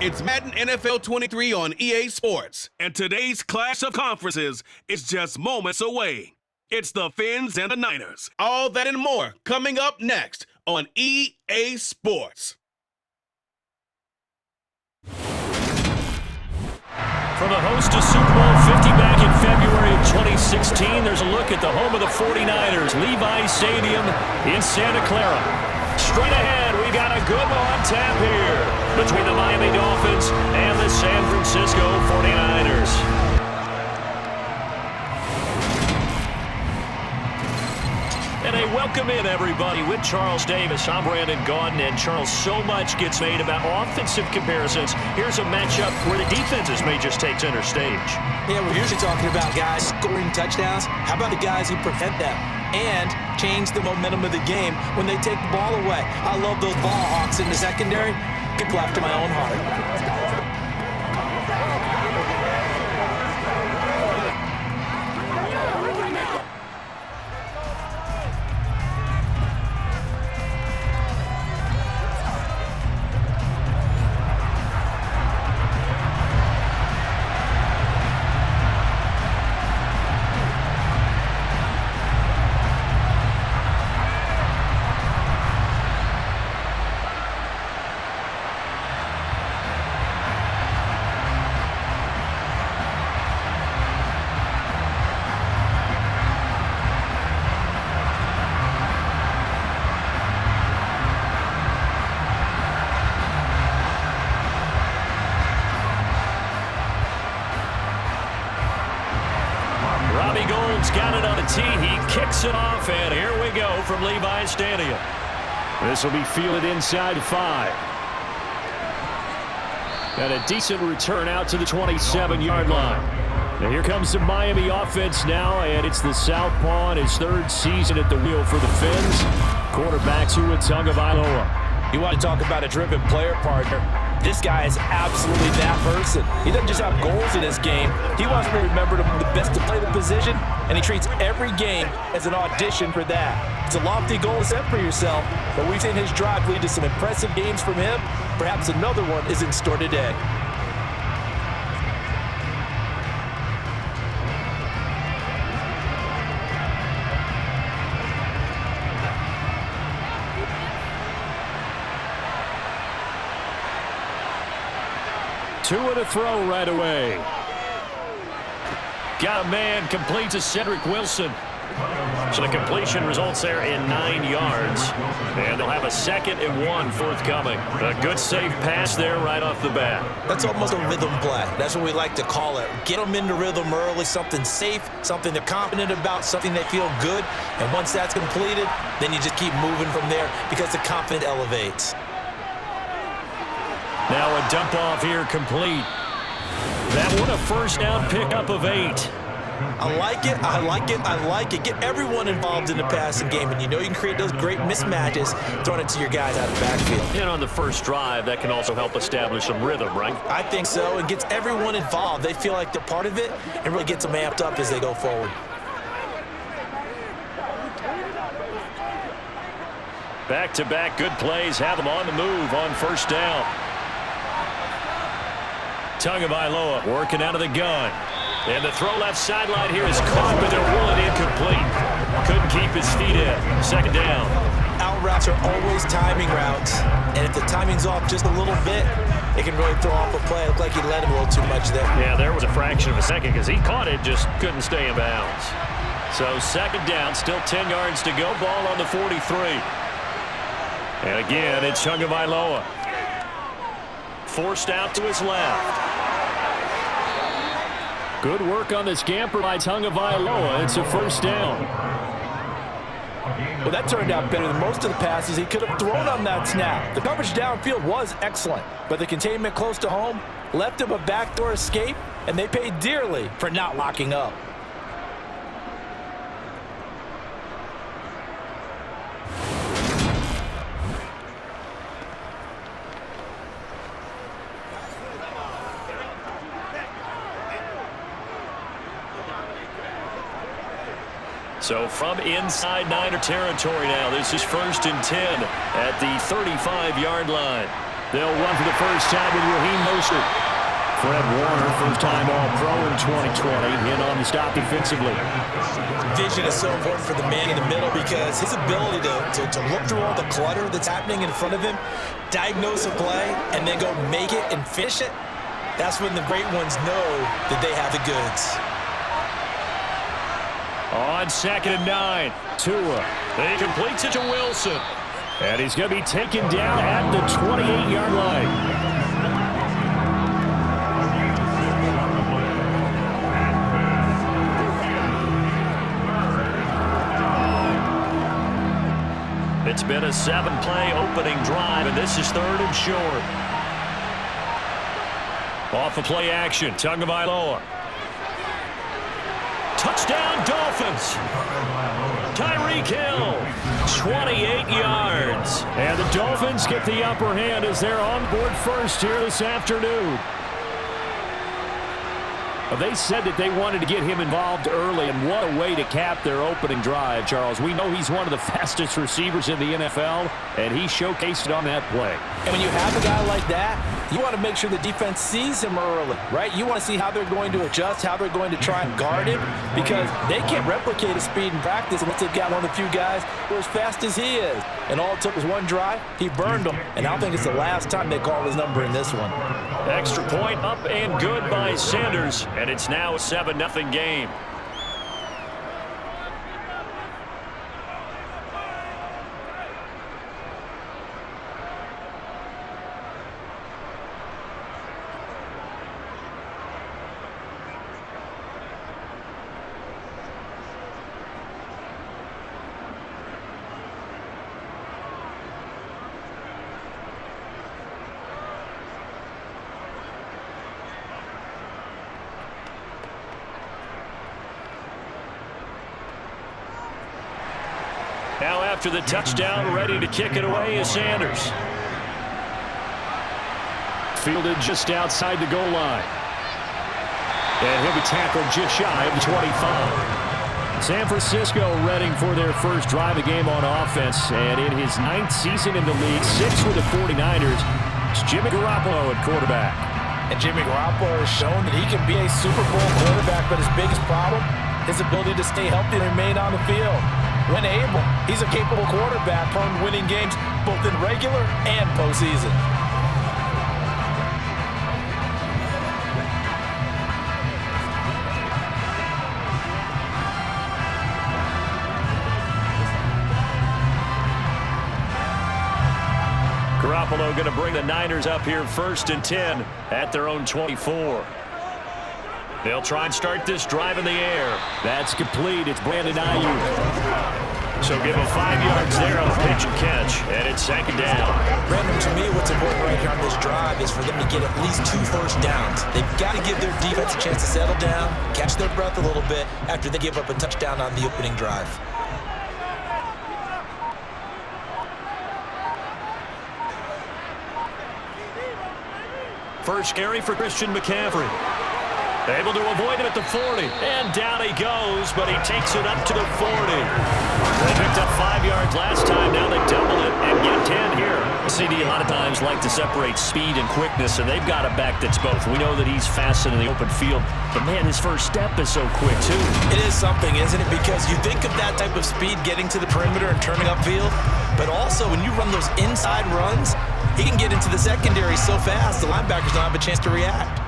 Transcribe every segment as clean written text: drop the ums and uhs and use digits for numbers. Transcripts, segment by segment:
It's Madden NFL 23 on EA Sports. And today's clash of conferences is just moments away. It's the Fins and the Niners. All that and more coming up next on EA Sports. From the host to Super Bowl 50 back in February of 2016, there's a look at the home of the 49ers, Levi's Stadium in Santa Clara. Straight ahead, we got a good one on tap here between the Miami Dolphins and the San Francisco 49ers. And a welcome in, everybody, with Charles Davis. I'm Brandon Gaudin, and Charles, so much gets made about offensive comparisons. Here's a matchup where the defenses may just take center stage. Yeah, we're usually talking about guys scoring touchdowns. How about the guys who prevent them and change the momentum of the game when they take the ball away? I love those ball hawks in the secondary. People after my own heart. Got it on the tee. He kicks it off, and here we go from Levi's Stadium. This will be fielded inside 5. And a decent return out to the 27-yard line. And here comes the Miami offense now, and it's the southpaw in his 3rd season at the wheel for the Fins. Quarterback Tua Tagovailoa. You want to talk about a driven player partner. This guy is absolutely that person. He doesn't just have goals in his game. He wants to be remembered the best to play the position, and he treats every game as an audition for that. It's a lofty goal to set for yourself, but we've seen his drive lead to some impressive games from him. Perhaps another one is in store today. Tua to throw right away. Got a man, complete to Cedric Wilson. So the completion results there in 9 yards. And they'll have a 2nd and 1 forthcoming. A good safe pass there right off the bat. That's almost a rhythm play. That's what we like to call it. Get them into rhythm early, something safe, something they're confident about, something they feel good. And once that's completed, then you just keep moving from there because the confidence elevates. Now a dump off here complete. That one a first down pickup of 8. I like it, I like it, I like it. Get everyone involved in the passing game, and you know you can create those great mismatches throwing it to your guys out of the backfield. And on the first drive, that can also help establish some rhythm, right? I think so. It gets everyone involved. They feel like they're part of it and really gets them amped up as they go forward. Back-to-back good plays have them on the move on first down. Tagovailoa working out of the gun. And the throw left sideline here is caught, but they're ruling incomplete. Couldn't keep his feet in. 2nd down. Out routes are always timing routes. And if the timing's off just a little bit, it can really throw off a play. It looked like he let him a little too much there. Yeah, there was a fraction of a second because he caught it, just couldn't stay in bounds. So 2nd down, still 10 yards to go. Ball on the 43. And again, it's Tagovailoa. Forced out to his left. Good work on the scamper by Tagovailoa. It's a first down. Well, that turned out better than most of the passes he could have thrown on that snap. The coverage downfield was excellent, but the containment close to home left him a backdoor escape, and they paid dearly for not locking up. So from inside Niner territory now, this is 1st and 10 at the 35-yard line. They'll run for the first time with Raheem Mostert. Fred Warner, first-time All-Pro in 2020, in on the stop defensively. Vision is so important for the man in the middle because his ability to look through all the clutter that's happening in front of him, diagnose a play, and then go make it and finish it, that's when the great ones know that they have the goods. On 2nd and 9, Tua. He completes it to Wilson. And he's going to be taken down at the 28-yard line. It's been a 7-play opening drive, and this is 3rd and short. Off of play action, Tagovailoa. Touchdown, Dolphins. Tyreek Hill, 28 yards. And the Dolphins get the upper hand as they're on board first here this afternoon. They said that they wanted to get him involved early, and what a way to cap their opening drive, Charles. We know he's one of the fastest receivers in the NFL, and he showcased it on that play. And when you have a guy like that, you want to make sure the defense sees him early, right? You want to see how they're going to adjust, how they're going to try and guard him, because they can't replicate his speed in practice unless they've got one of the few guys who are as fast as he is. And all it took was one drive. He burned them, and I don't think it's the last time they call his number in this one. Extra point up and good by Sanders, and it's now a 7-0 game. Now after the touchdown, ready to kick it away is Sanders. Fielded just outside the goal line. And he'll be tackled just shy of the 25. San Francisco readying for their first drive of the game on offense. And in his 9th season in the league, 6 with the 49ers, it's Jimmy Garoppolo at quarterback. And Jimmy Garoppolo has shown that he can be a Super Bowl quarterback, but his biggest problem, his ability to stay healthy and remain on the field. When able, he's a capable quarterback, prone to winning games both in regular and postseason. Garoppolo going to bring the Niners up here 1st and 10 at their own 24. They'll try and start this drive in the air. That's complete. It's Brandon Ayuk. So give him 5 yards there on the pitch and catch, and it's 2nd down. Brandon, to me, what's important right here on this drive is for them to get at least 2 first downs. They've got to give their defense a chance to settle down, catch their breath a little bit after they give up a touchdown on the opening drive. First carry for Christian McCaffrey. Able to avoid him at the 40. And down he goes, but he takes it up to the 40. They picked up 5 yards last time. Now they double it and get 10 here. CD a lot of times like to separate speed and quickness, and they've got a back that's both. We know that he's fast in the open field, but man, his first step is so quick too. It is something, isn't it? Because you think of that type of speed getting to the perimeter and turning upfield, but also when you run those inside runs, he can get into the secondary so fast, the linebackers don't have a chance to react.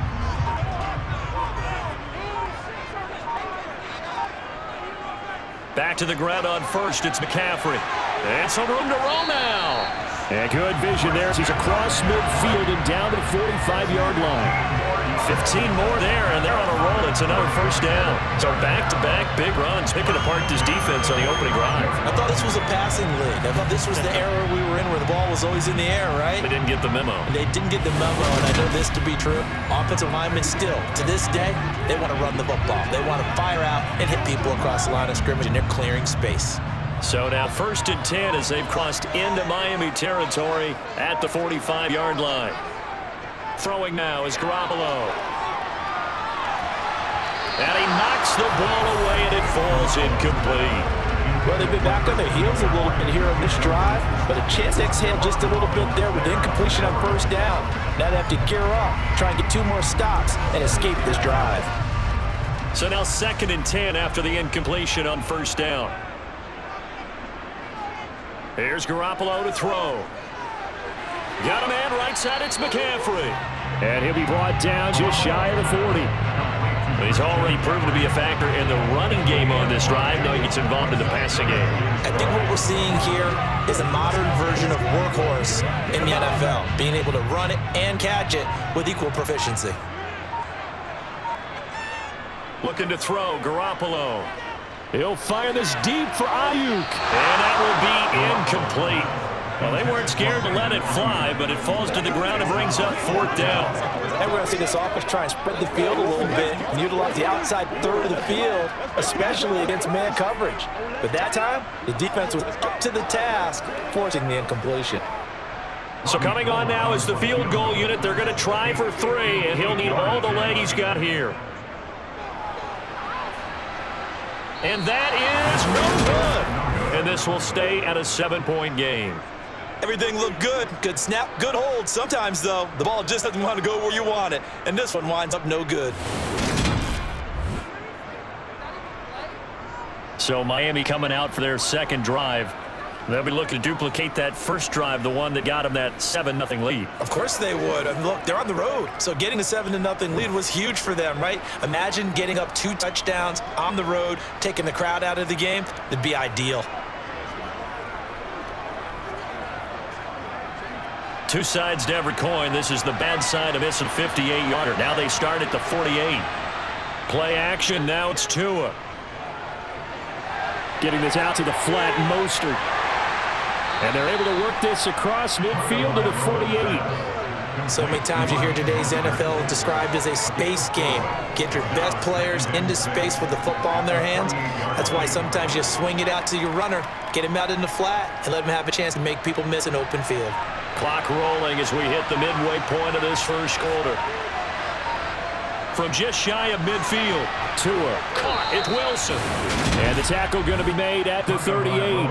Back to the ground on first, it's McCaffrey. And some room to roll now. And good vision there as he's across midfield and down to the 45-yard line. 15 more there, and they're on a roll. It's another first down. So back-to-back big runs, picking apart this defense on the opening drive. I thought this was a passing league. I thought this was the era we were in where the ball was always in the air, right? They didn't get the memo. They didn't get the memo, and I know this to be true. Offensive linemen still, to this day, they want to run the football. They want to fire out and hit people across the line of scrimmage, and they're clearing space. So now 1st and 10 as they've crossed into Miami territory at the 45-yard line. Throwing now is Garoppolo. And he knocks the ball away, and it falls incomplete. Well, they've been back on their heels a little bit here on this drive, but a chance to exhale just a little bit there with the incompletion on first down. Now they have to gear up, try and get 2 more stops, and escape this drive. So now 2nd and 10 after the incompletion on first down. Here's Garoppolo to throw. Got a man right side, it's McCaffrey. And he'll be brought down just shy of the 40. He's already proven to be a factor in the running game on this drive. Now he gets involved in the passing game. I think what we're seeing here is a modern version of workhorse in the NFL, being able to run it and catch it with equal proficiency. Looking to throw, Garoppolo. He'll fire this deep for Ayuk. And that will be incomplete. Well, they weren't scared to let it fly, but it falls to the ground and brings up 4th down. And we're going to see this offense try and spread the field a little bit and utilize the outside third of the field, especially against man coverage. But that time, the defense was up to the task, forcing the incompletion. So coming on now is the field goal unit. They're going to try for 3, and he'll need all the leg he's got here. And that is no good. And this will stay at a 7-point game. Everything looked good. Good snap, good hold. Sometimes, though, the ball just doesn't want to go where you want it. And this one winds up no good. So Miami coming out for their 2nd drive. They'll be looking to duplicate that first drive, the one that got them that 7-0 lead. Of course they would. And look, they're on the road. So getting a 7-0 lead was huge for them, right? Imagine getting up 2 touchdowns on the road, taking the crowd out of the game. That'd be ideal. 2 sides to every coin. This is the bad side of missing 58-yarder. Now they start at the 48. Play action. Now it's Tua. Getting this out to the flat, Mostert. And they're able to work this across midfield to the 48. So many times you hear today's NFL described as a space game. Get your best players into space with the football in their hands. That's why sometimes you swing it out to your runner, get him out in the flat, and let him have a chance to make people miss an open field. Clock rolling as we hit the midway point of this first quarter. From just shy of midfield, Tua caught. It's Wilson. And the tackle going to be made at the 38.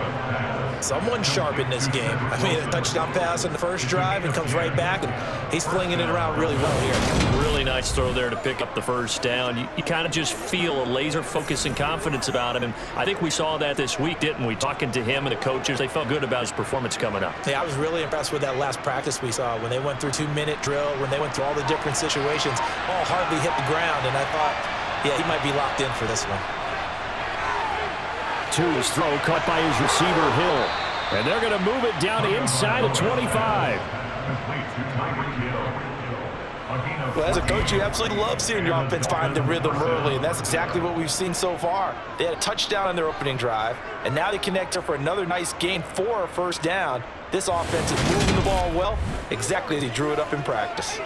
Someone sharp in this game. I mean, a touchdown pass in the first drive and comes right back, and he's flinging it around really well here. Really nice throw there to pick up the first down. You kind of just feel a laser focus and confidence about him, and I think we saw that this week, didn't we? Talking to him and the coaches, they felt good about his performance coming up. Yeah, I was really impressed with that last practice we saw when they went through 2-minute drill, when they went through all the different situations, all hardly hit the ground, and I thought, yeah, he might be locked in for this one. Tua's throw caught by his receiver, Hill. And they're going to move it down inside of 25. Well, as a coach, you absolutely love seeing your offense find the rhythm early, and that's exactly what we've seen so far. They had a touchdown on their opening drive, and now they connect for another nice gain for a first down. This offense is moving the ball well, exactly as he drew it up in practice.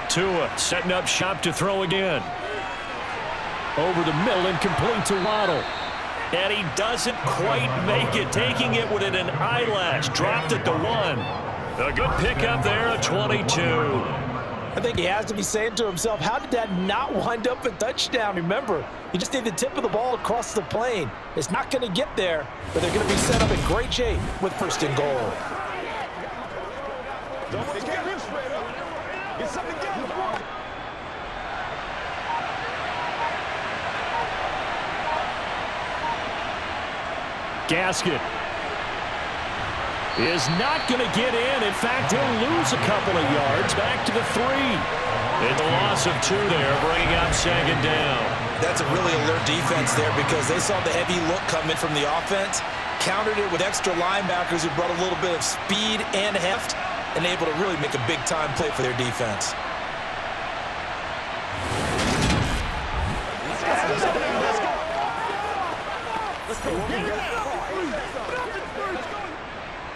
Tua setting up shop to throw again. Over the middle and complete to Waddle. And he doesn't quite make it. Taking it within an eyelash. Dropped at the 1. A good pickup there at 22. I think he has to be saying to himself, how did that not wind up a touchdown? Remember, you just need the tip of the ball across the plane. It's not going to get there, but they're going to be set up in great shape with first and goal. Gasket is not going to get in. In fact, he'll lose a couple of yards back to the 3. And the loss of 2 there, bringing up 2nd down. That's a really alert defense there because they saw the heavy look coming from the offense, countered it with extra linebackers who brought a little bit of speed and heft, and able to really make a big-time play for their defense.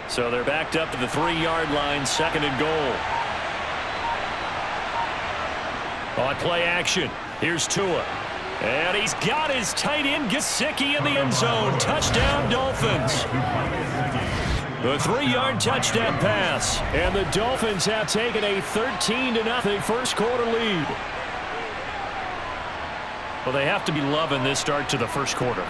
So they're backed up to the 3-yard line, 2nd and goal. On play action, here's Tua. And he's got his tight end Gesicki in the end zone. Touchdown, Dolphins. A 3-yard touchdown pass. And the Dolphins have taken a 13-0 first quarter lead. Well, they have to be loving this start to the first quarter.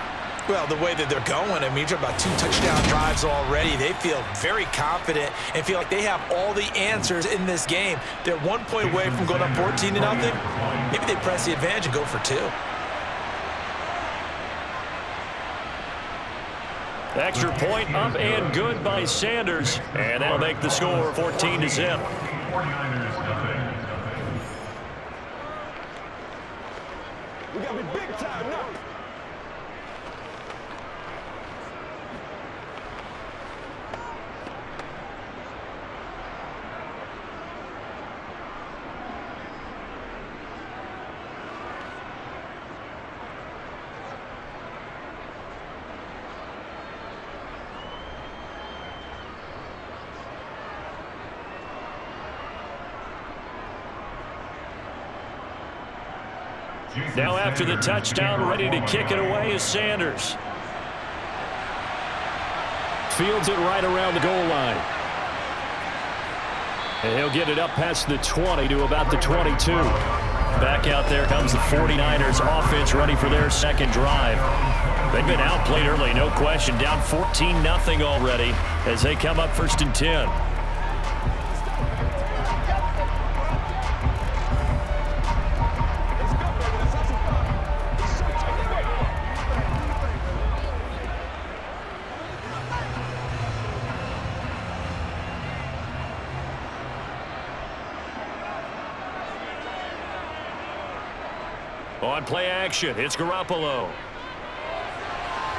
Well, the way that they're going, I mean, you're talking about 2 touchdown drives already. They feel very confident and feel like they have all the answers in this game. They're 1 point away from going up 14-0. Maybe they press the advantage and go for 2. Extra point up and good by Sanders. And that'll make the score 14-0. We got to be big time now. Now after the touchdown, ready to kick it away is Sanders. Fields it right around the goal line. And he'll get it up past the 20 to about the 22. Back out there comes the 49ers offense ready for their second drive. They've been outplayed early, no question. Down 14-0 already as they come up 1st and 10. On play action, it's Garoppolo.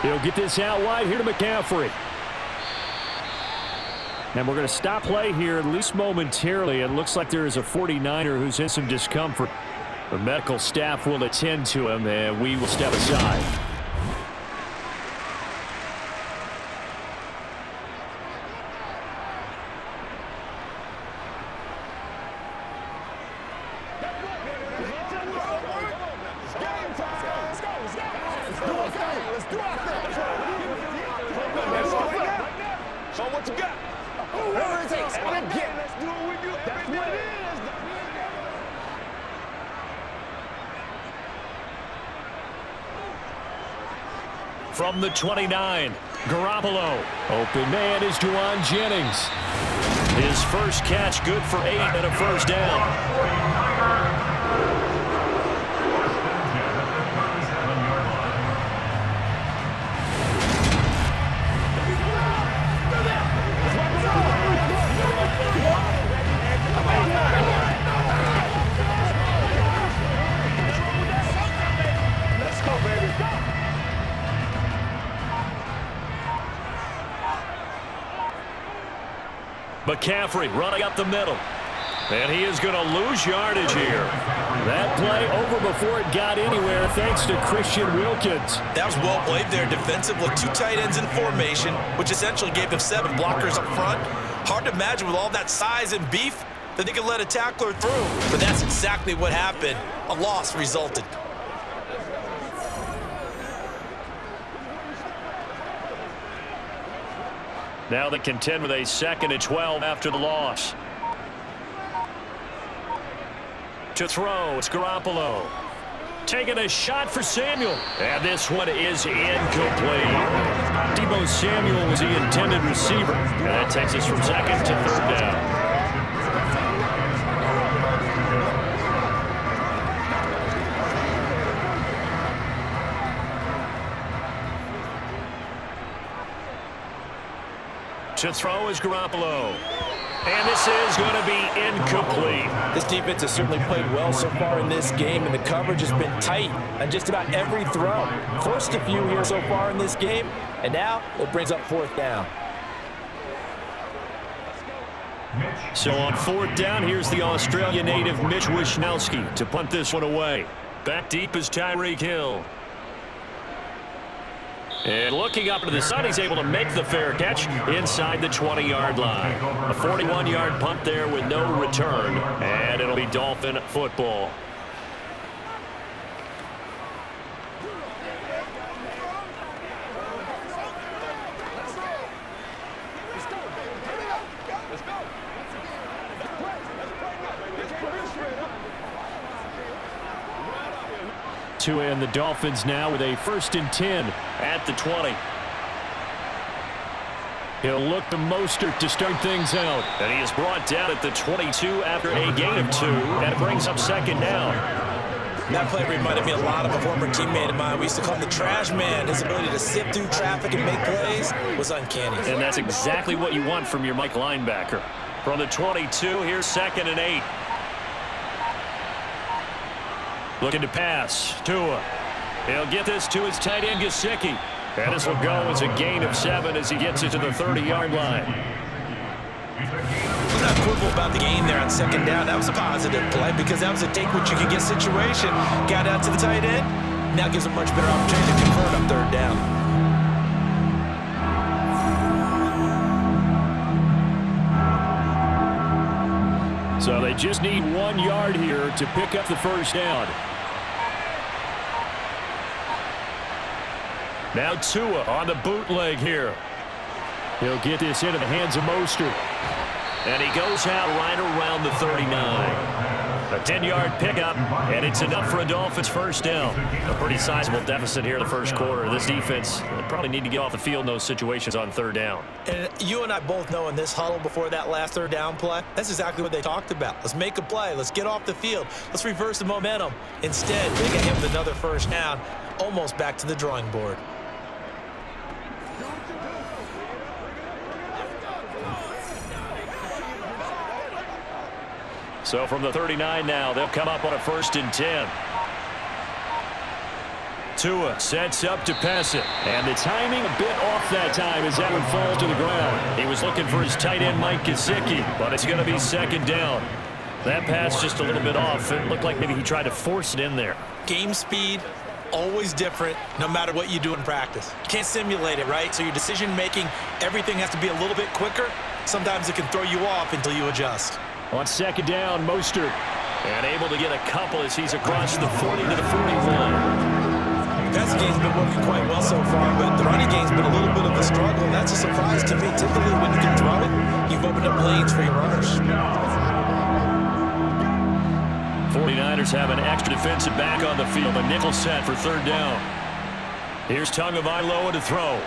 He'll get this out wide here to McCaffrey. And we're going to stop play here, at least momentarily. It looks like there is a 49er who's in some discomfort. The medical staff will attend to him, and we will step aside. From the 29, Garoppolo. Open man is Juwan Jennings. His first catch good for 8 and a first down. McCaffrey running up the middle. And he is going to lose yardage here. That play over before it got anywhere thanks to Christian Wilkins. That was well played there defensively. 2 tight ends in formation, which essentially gave them 7 blockers up front. Hard to imagine with all that size and beef that they could let a tackler through. But that's exactly what happened. A loss resulted. Now they contend with a 2nd and 12 after the loss. To throw, it's Garoppolo. Taking a shot for Samuel. And this one is incomplete. Deebo Samuel was the intended receiver. And that takes us from 2nd to 3rd down. To throw is Garoppolo. And this is going to be incomplete. This defense has certainly played well so far in this game, and the coverage has been tight on just about every throw. Forced a few here so far in this game, and now it brings up 4th down. So on 4th down, here's the Australian native Mitch Wishnowsky to punt this one away. Back deep is Tyreek Hill. And looking up to the sun, he's able to make the fair catch inside the 20-yard line. A 41-yard punt there with no return, and it'll be Dolphin football. Tua and the Dolphins now with a 1st and 10 at the 20. He'll look to Mostert to start things out. And he is brought down at the 22 after a gain of 2, and it brings up 2nd down. That play reminded me a lot of a former teammate of mine. We used to call him the trash man. His ability to sift through traffic and make plays was uncanny. And that's exactly what you want from your Mike linebacker. From the 22, here's 2nd and 8. Looking to pass. Tua. He'll get this to his tight end, Gesicki. And this will go as a gain of 7 as he gets it to the 30-yard line. I'm not quibble about the gain there on 2nd down. That was a positive play because that was a take-what-you-can-get situation. Got out to the tight end. Now gives a much better opportunity to convert on 3rd down. So they just need 1 yard here to pick up the 1st down. Now Tua on the bootleg here. He'll get this into the hands of Mostert. And he goes out right around the 39. A 10-yard pickup, and it's enough for a Dolphins 1st down. A pretty sizable deficit here in the 1st quarter. This defense probably need to get off the field in those situations on 3rd down. And you and I both know in this huddle before that last 3rd down play, that's exactly what they talked about. Let's make a play. Let's get off the field. Let's reverse the momentum. Instead, they get him with another 1st down, almost back to the drawing board. So from the 39 now, they'll come up on a 1st and 10. Tua sets up to pass it. And the timing a bit off that time as that would fall to the ground. He was looking for his tight end, Mike Gesicki, but it's going to be 2nd down. That pass just a little bit off. It looked like maybe he tried to force it in there. Game speed, always different, no matter what you do in practice. You can't simulate it, right? So your decision-making, everything has to be a little bit quicker. Sometimes it can throw you off until you adjust. On 2nd down, Mostert. And able to get a couple as he's across the 40 to the 41. The passing game's been working quite well so far, but the running game's been a little bit of a struggle, and that's a surprise to me. Typically, when you can throw it, you've opened up lanes for your runners. 49ers have an extra defensive back on the field. A nickel set for 3rd down. Here's Tagovailoa to throw.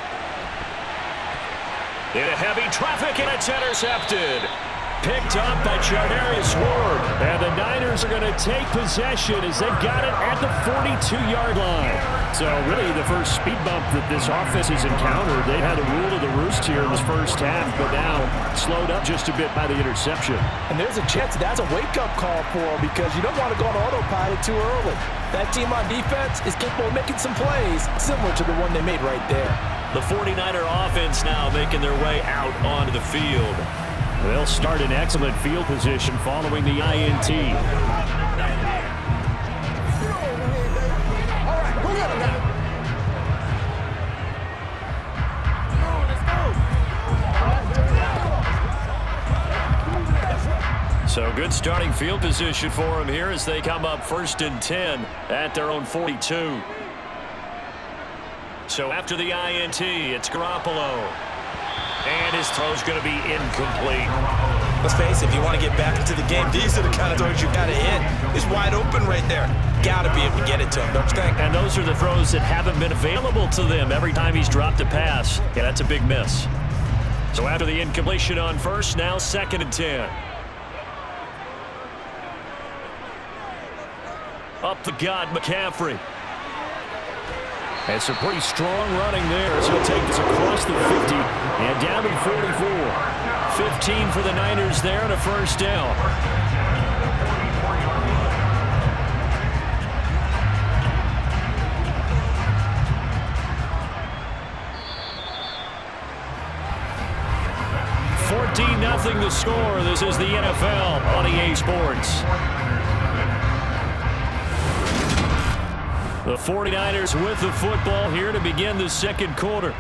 In a heavy traffic, and it's intercepted. Picked up by Charvarius Ward. And the Niners are going to take possession as they've got it at the 42-yard line. So really the first speed bump that this offense has encountered. They had a rule of the roost here in this 1st half, but now slowed up just a bit by the interception. And there's a chance that's a wake-up call for them because you don't want to go on autopilot too early. That team on defense is capable of making some plays similar to the one they made right there. The 49er offense now making their way out onto the field. They'll start in excellent field position following the INT. So good starting field position for them here as they come up 1st and 10 at their own 42. So after the INT, it's Garoppolo. And his throw's going to be incomplete. Let's face it, if you want to get back into the game, these are the kind of throws you got to hit. He's wide open right there. Got to be able to get it to him, don't you think? And those are the throws that haven't been available to them every time he's dropped a pass. Yeah, that's a big miss. So after the incompletion on 1st, now 2nd and 10. Up the gut, McCaffrey. And some pretty strong running there as he'll take this across the 50 and down to the 44. 15 for the Niners there and a 1st down. Nothing the score. This is the NFL on EA Sports. The 49ers with the football here to begin the 2nd quarter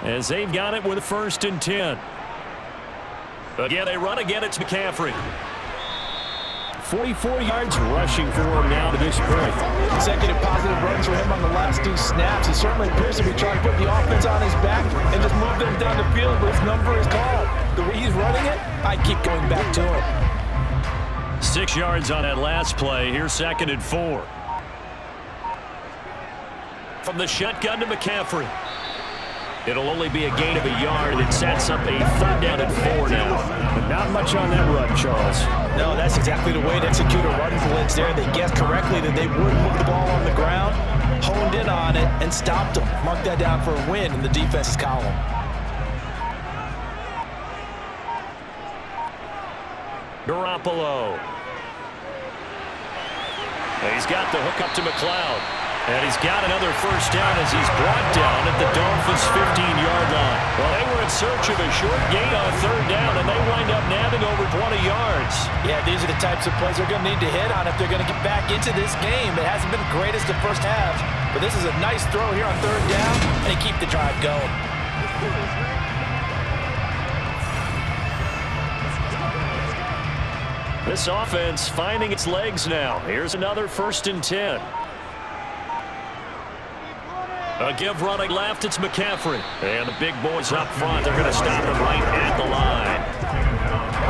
as they've got it with a 1st and 10. Again, they run again. It's McCaffrey. 44 yards rushing for him now to this point. Consecutive positive runs for him on the last 2 snaps. He certainly appears to be trying to put the offense on his back and just move them down the field, but his number is called. The way he's running it, I keep going back to him. 6 yards on that last play. Here's 2nd and 4. From the shotgun to McCaffrey. It'll only be a gain of a yard. It sets up a 3rd down and 4 now. But not much on that run, Charles. No, that's exactly the way to execute a run blitz there. They guessed correctly that they would move the ball on the ground, honed in on it, and stopped them. Mark that down for a win in the defense's column. Garoppolo. He's got the hook up to McLeod. And he's got another 1st down as he's brought down at the Dolphins' 15-yard line. Well, they were in search of a short gain on 3rd down, and they wind up nabbing over 20 yards. Yeah, these are the types of plays they're going to need to hit on if they're going to get back into this game. It hasn't been the greatest of first halves, but this is a nice throw here on 3rd down, and they keep the drive going. This offense finding its legs now. Here's another 1st and 10. A give running left, it's McCaffrey. And the big boys up front, they're going to stop him right at the line.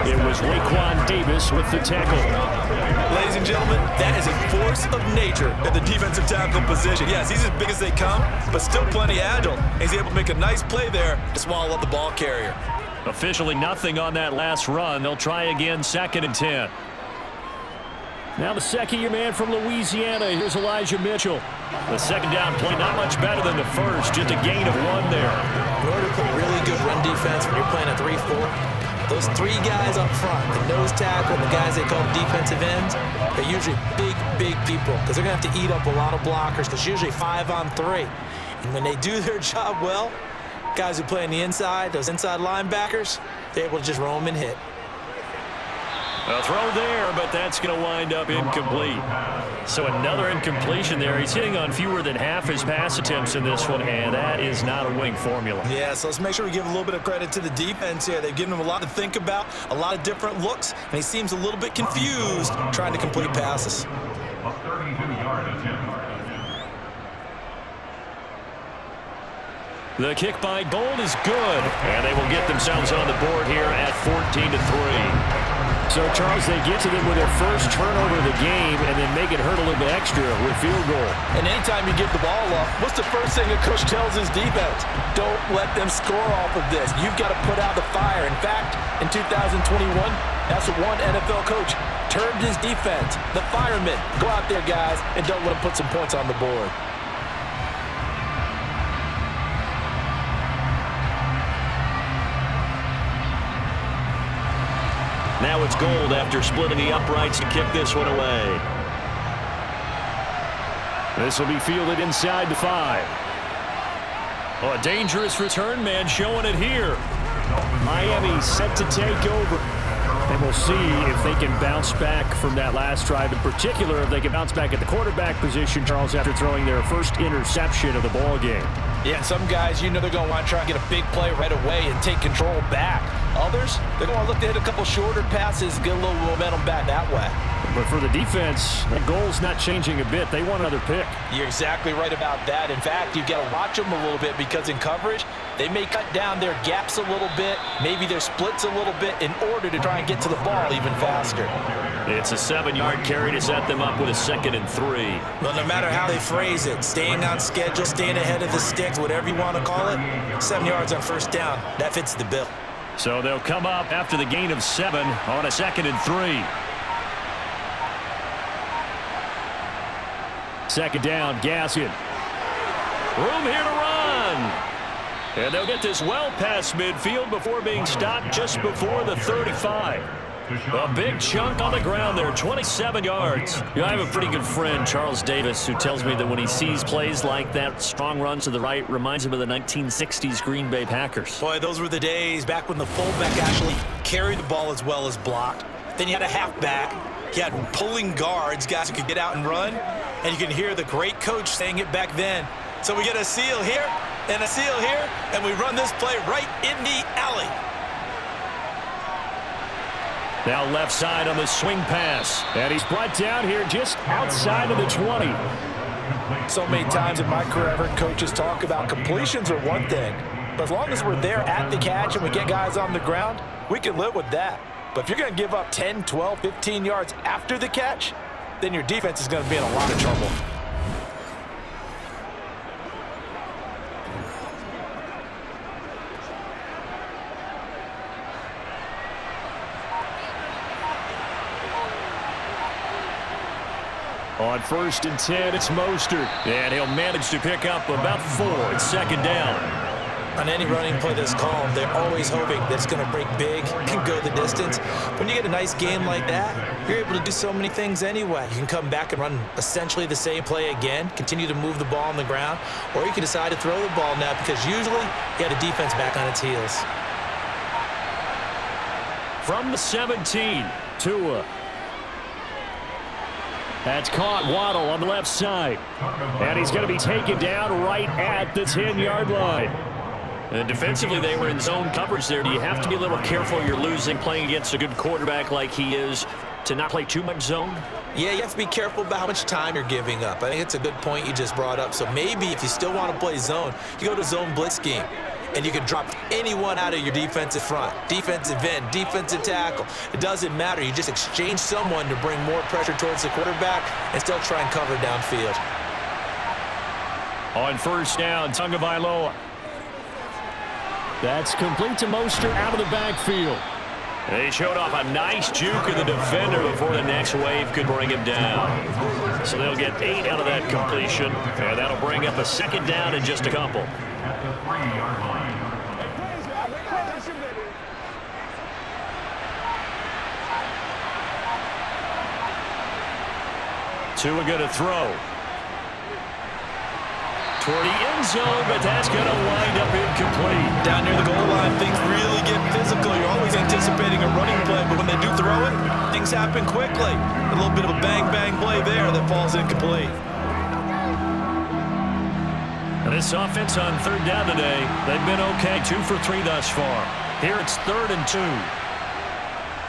It was Raekwon Davis with the tackle. Ladies and gentlemen, that is a force of nature at the defensive tackle position. Yes, he's as big as they come, but still plenty agile. He's able to make a nice play there to swallow up the ball carrier. Officially nothing on that last run. They'll try again, 2nd and 10. Now the second-year man from Louisiana. Here's Elijah Mitchell. The 2nd down play, not much better than the first. Just a gain of 1 there. In order to play really good run defense when you're playing a 3-4, those 3 guys up front, the nose tackle and the guys they call defensive ends, they're usually big people because they're going to have to eat up a lot of blockers because usually 5 on 3. And when they do their job well, guys who play on the inside, those inside linebackers, they're able to just roam and hit. A throw there, but that's going to wind up incomplete. So another incompletion there. He's hitting on fewer than half his pass attempts in this one, and that is not a wing formula. Yeah, so let's make sure we give a little bit of credit to the defense here. They've given him a lot to think about, a lot of different looks, and he seems a little bit confused trying to complete passes. A 32-yard attempt. The kick by Gold is good, and they will get themselves on the board here at 14-3. So, Charles, they get to them with their first turnover of the game and then make it hurt a little bit extra with field goal. And anytime you give the ball up, what's the first thing a coach tells his defense? Don't let them score off of this. You've got to put out the fire. In fact, in 2021, that's what one NFL coach termed his defense. The firemen. Go out there, guys, and don't let them put some points on the board. Now it's Gold after splitting the uprights to kick this one away. This will be fielded inside the 5. Oh, a dangerous return man showing it here. Miami set to take over. And we'll see if they can bounce back from that last drive. In particular, if they can bounce back at the quarterback position, Charles, after throwing their first interception of the ball game. Yeah, some guys, they're going to want to try and get a big play right away and take control back. Others, they're going to look to hit a couple shorter passes, get a little momentum back that way. But for the defense, the goal's not changing a bit. They want another pick. You're exactly right about that. In fact, you've got to watch them a little bit because in coverage, they may cut down their gaps a little bit, maybe their splits a little bit in order to try and get to the ball even faster. It's a 7-yard carry to set them up with a 2nd and 3. Well, no matter how they phrase it, staying on schedule, staying ahead of the sticks, whatever you want to call it, 7 yards on 1st down, that fits the bill. So they'll come up after the gain of 7 on a 2nd and 3. 2nd down, Gaskin. Room here to run. And they'll get this well past midfield before being stopped just before the 35. A big chunk on the ground there, 27 yards. I have a pretty good friend, Charles Davis, who tells me that when he sees plays like that, strong runs to the right, reminds him of the 1960s Green Bay Packers. Boy, those were the days back when the fullback actually carried the ball as well as blocked. Then you had a halfback. You had pulling guards, guys who could get out and run. And you can hear the great coach saying it back then. So we get a seal here and a seal here, and we run this play right in the alley. Now left side on the swing pass. And he's brought down here just outside of the 20. So many times in my career, I've heard coaches talk about completions are one thing. But as long as we're there at the catch and we get guys on the ground, we can live with that. But if you're going to give up 10, 12, 15 yards after the catch, then your defense is going to be in a lot of trouble. On 1st and 10, it's Mostert. And he'll manage to pick up about 4. It's 2nd down. On any running play that's called, they're always hoping that it's going to break big and go the distance. When you get a nice game like that, you're able to do so many things anyway. You can come back and run essentially the same play again, continue to move the ball on the ground, or you can decide to throw the ball now because usually you have the defense back on its heels. From the 17, Tua. That's caught. Waddle on the left side. And he's going to be taken down right at the 10-yard line. And defensively, they were in zone coverage there. Do you have to be a little careful you're losing playing against a good quarterback like he is to not play too much zone? Yeah, you have to be careful about how much time you're giving up. I think it's a good point you just brought up. So maybe if you still want to play zone, you go to zone blitz scheme. And you can drop anyone out of your defensive front, defensive end, defensive tackle. It doesn't matter. You just exchange someone to bring more pressure towards the quarterback and still try and cover downfield. On 1st down, Tagovailoa. That's complete to Mostert out of the backfield. They showed off a nice juke of the defender before the next wave could bring him down. So they'll get 8 out of that completion, and that'll bring up a 2nd down in just a couple. At the 3-yard line. Tua going to throw. Toward the end zone, but that's going to wind up incomplete. Down near the goal line, things really get physical. You're always anticipating a running play, but when they do throw it, things happen quickly. A little bit of a bang-bang play there that falls incomplete. And this offense on 3rd down today, they've been okay, 2 for 3 thus far. Here it's 3rd and 2.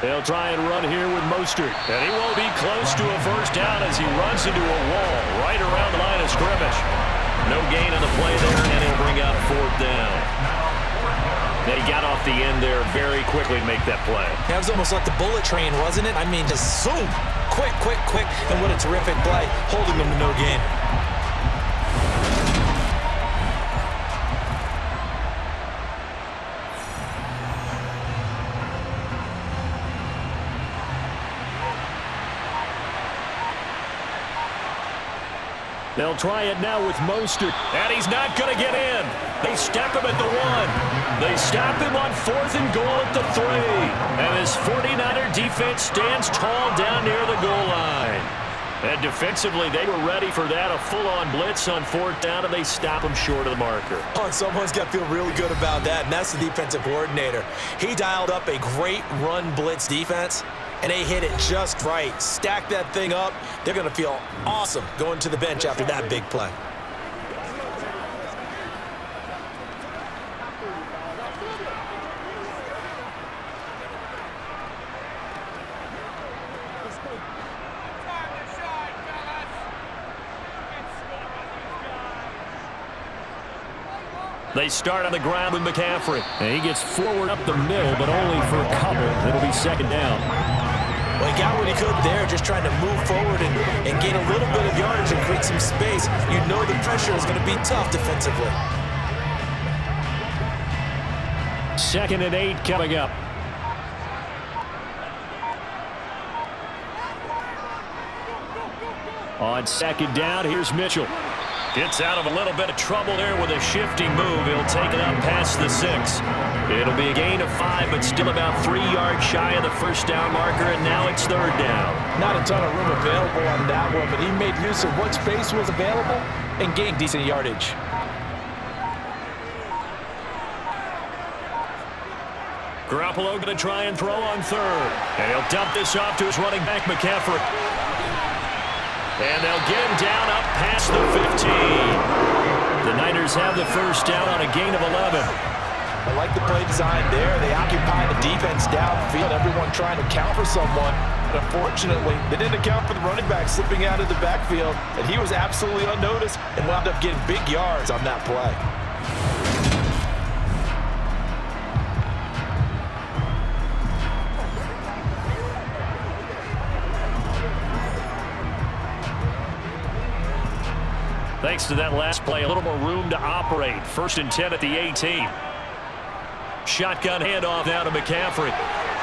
They'll try and run here with Mostert. And he won't be close to a 1st down as he runs into a wall right around the line of scrimmage. No gain on the play there, and he'll bring up 4th down. And he got off the end there very quickly to make that play. That was almost like the bullet train, wasn't it? I mean, just zoom, quick, quick, quick, and what a terrific play, holding them to no gain. They'll try it now with Mostert, and he's not going to get in. They step him at the 1. They stop him on 4th and goal at the 3. And his 49er defense stands tall down near the goal line. And defensively, they were ready for that, a full-on blitz on 4th down, and they stop him short of the marker. Oh, and someone's got to feel really good about that, and that's the defensive coordinator. He dialed up a great run blitz defense, and they hit it just right. Stack that thing up. They're going to feel awesome going to the bench after that big play. They start on the ground with McCaffrey. And he gets forward up the middle, but only for a couple. It'll be 2nd down. Well, he got what he could there, just trying to move forward and gain a little bit of yardage and create some space. You know the pressure is going to be tough defensively. 2nd and 8 coming up. On 2nd down, here's Mitchell. Gets out of a little bit of trouble there with a shifty move. He'll take it up past the 6. It'll be a gain of 5, but still about 3 yards shy of the 1st down marker, and now it's 3rd down. Not a ton of room available on that one, but he made use of what space was available and gained decent yardage. Garoppolo going to try and throw on 3rd. And he'll dump this off to his running back, McCaffrey. And they'll get him down up past the 15. The Niners have the 1st down on a gain of 11. I like the play design there. They occupy the defense downfield. Everyone trying to count for someone. But unfortunately, they didn't account for the running back slipping out of the backfield. And he was absolutely unnoticed and wound up getting big yards on that play. Thanks to that last play, a little more room to operate. 1st and 10 at the 18. Shotgun handoff now to McCaffrey.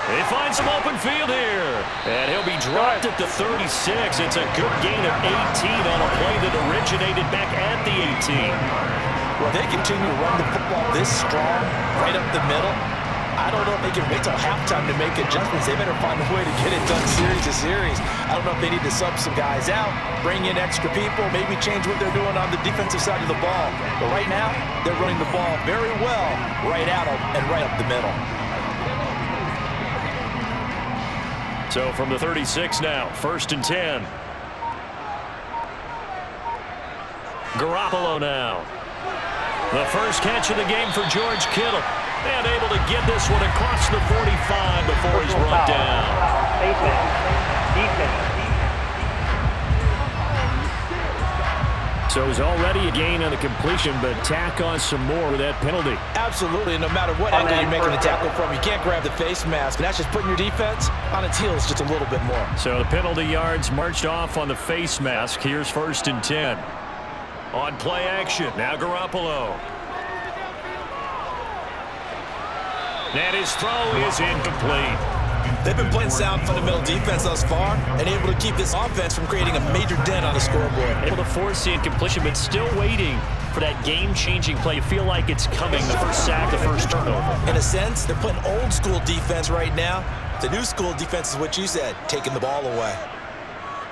He finds some open field here. And he'll be dropped at the 36. It's a good gain of 18 on a play that originated back at the 18. Well, they continue to run the football this strong, right up the middle. I don't know if they can wait till halftime to make adjustments. They better find a way to get it done series to series. I don't know if they need to sub some guys out, bring in extra people, maybe change what they're doing on the defensive side of the ball. But right now, they're running the ball very well right out and right up the middle. So from the 36 now, 1st and 10. Garoppolo now. The first catch of the game for George Kittle. And able to get this one across the 45 before he's brought down. So it's already a gain on the completion, but tack on some more with that penalty. Absolutely, and no matter what angle you're making the tackle from, you can't grab the face mask. And that's just putting your defense on its heels just a little bit more. So the penalty yards marched off on the face mask. Here's 1st and 10. On play action, now Garoppolo. And his throw is incomplete. They've been playing sound fundamental defense thus far and able to keep this offense from creating a major dent on the scoreboard. Able to force the incompletion, but still waiting for that game-changing play. You feel like it's coming, the first sack, the first turnover. In a sense, they're playing old-school defense right now. The new-school defense is what you said, taking the ball away.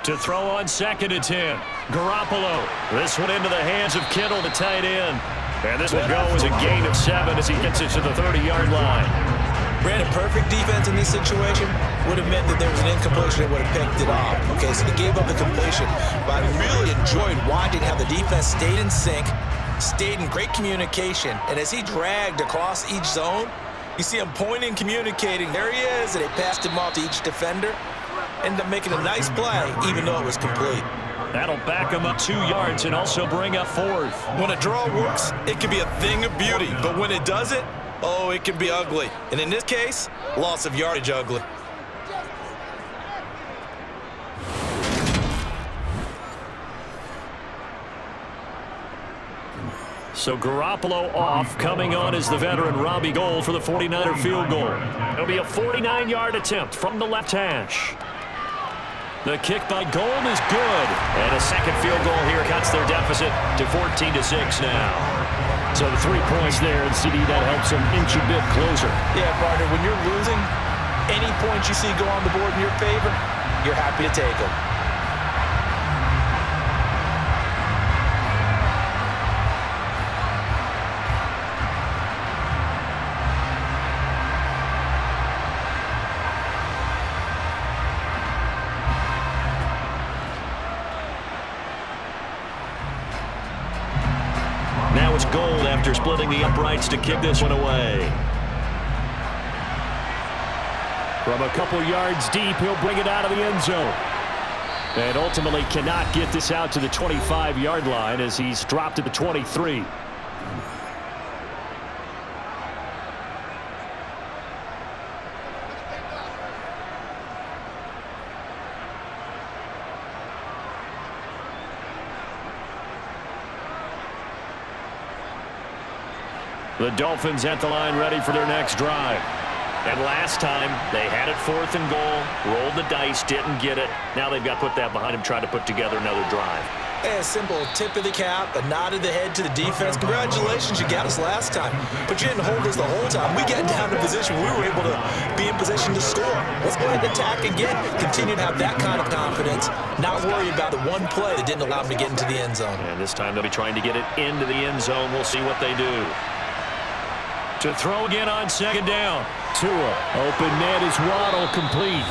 To throw on 2nd and 10. Garoppolo. This one into the hands of Kittle, the tight end. And this will go as a gain of 7 as he gets it to the 30-yard line. Brandon, perfect defense in this situation would have meant that there was an incompletion that would have picked it off. Okay, so they gave up the completion. But I really enjoyed watching how the defense stayed in sync, stayed in great communication. And as he dragged across each zone, you see him pointing, communicating. There he is, and they passed him off to each defender. Ended up making a nice play, even though it was complete. That'll back him up 2 yards and also bring up 4th. When a draw works, it can be a thing of beauty. But when it doesn't, oh, it can be ugly. And in this case, loss of yardage ugly. So Garoppolo off, coming on is the veteran Robbie Gould for the 49er field goal. It'll be a 49-yard attempt from the left hash. The kick by Gould is good. And a second field goal here cuts their deficit to 14-6 now. So the 3 points there, and CD, that helps them inch a bit closer. Yeah, partner, when you're losing, any points you see go on the board in your favor, you're happy to take them. Now it's Gould after splitting the uprights to kick this one away. From a couple yards deep, he'll bring it out of the end zone. And ultimately cannot get this out to the 25-yard line as he's dropped at the 23. The Dolphins at the line ready for their next drive. And last time, they had it 4th and goal, rolled the dice, didn't get it. Now they've got to put that behind them, try to put together another drive. A simple tip of the cap, a nod of the head to the defense. Congratulations, you got us last time. But you didn't hold us the whole time. We got down to position. We were able to be in position to score. Let's go ahead and attack again. Continue to have that kind of confidence. Not worry about the one play that didn't allow them to get into the end zone. And this time they'll be trying to get it into the end zone. We'll see what they do. To throw again on 2nd down. Tua, open net is Waddle, complete.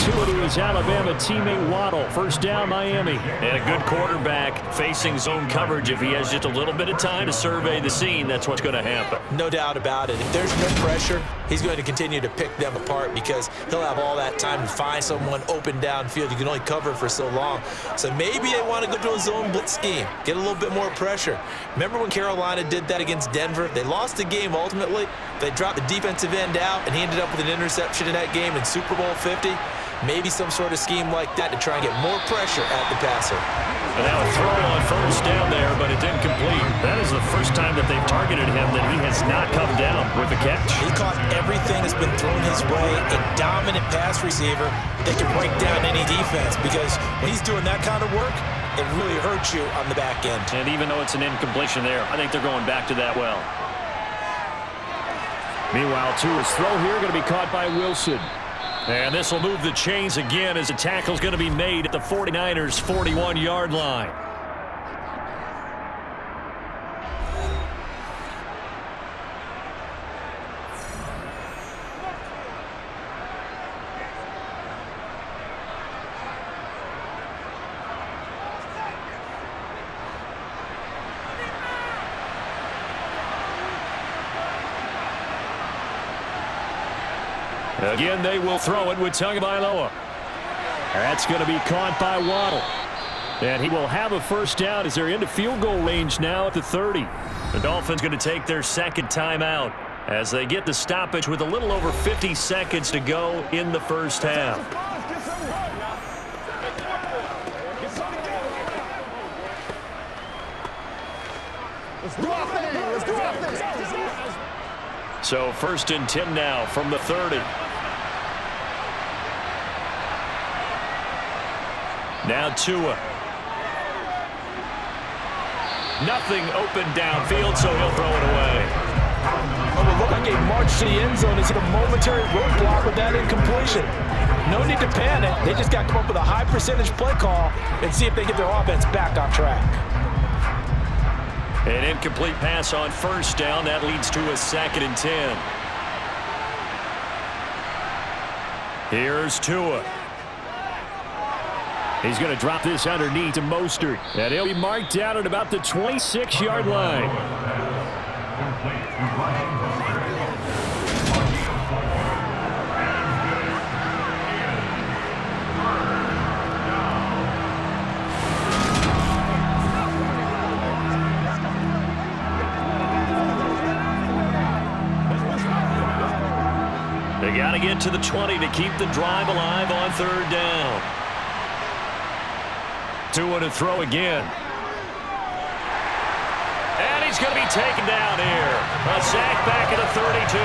Tua to his Alabama teammate Waddle. First down, Miami. And a good quarterback facing zone coverage. If he has just a little bit of time to survey the scene, that's what's going to happen. No doubt about it. If there's no pressure, he's going to continue to pick them apart because he'll have all that time to find someone open downfield. You can only cover for so long. So maybe they want to go to a zone blitz scheme, get a little bit more pressure. Remember when Carolina did that against Denver? They lost the game ultimately. They dropped the defensive end out, and he ended up with an interception in that game in Super Bowl 50. Maybe some sort of scheme like that to try and get more pressure at the passer. And now a throw on 1st down there, but it's incomplete. That is the first time that they've targeted him that he has not come down with a catch. He caught everything that's been thrown his way, a dominant pass receiver that can break down any defense, because when he's doing that kind of work, it really hurts you on the back end. And even though it's an incompletion there, I think they're going back to that well. Meanwhile, Tua's throw here going to be caught by Wilson. And this will move the chains again as the tackle's going to be made at the 49ers' 41-yard line. Again, they will throw it with Tagovailoa. That's going to be caught by Waddle. And he will have a first down as they're into field goal range now at the 30. The Dolphins going to take their second timeout as they get the stoppage with a little over 50 seconds to go in the first half. So first and 10 now from the 30. Now Tua. Nothing open downfield, so he'll throw it away. Oh, it looked like a march to the end zone. He's hit a momentary roadblock with that incompletion. No need to panic. They just got to come up with a high percentage play call and see if they get their offense back on track. An incomplete pass on first down. That leads to a 2nd and 10. Here's Tua. He's going to drop this underneath to Mostert. And he'll be marked down at about the 26-yard line. They got to get to the 20 to keep the drive alive on 3rd down. Tua to throw again. And he's going to be taken down here. A sack back at the 32.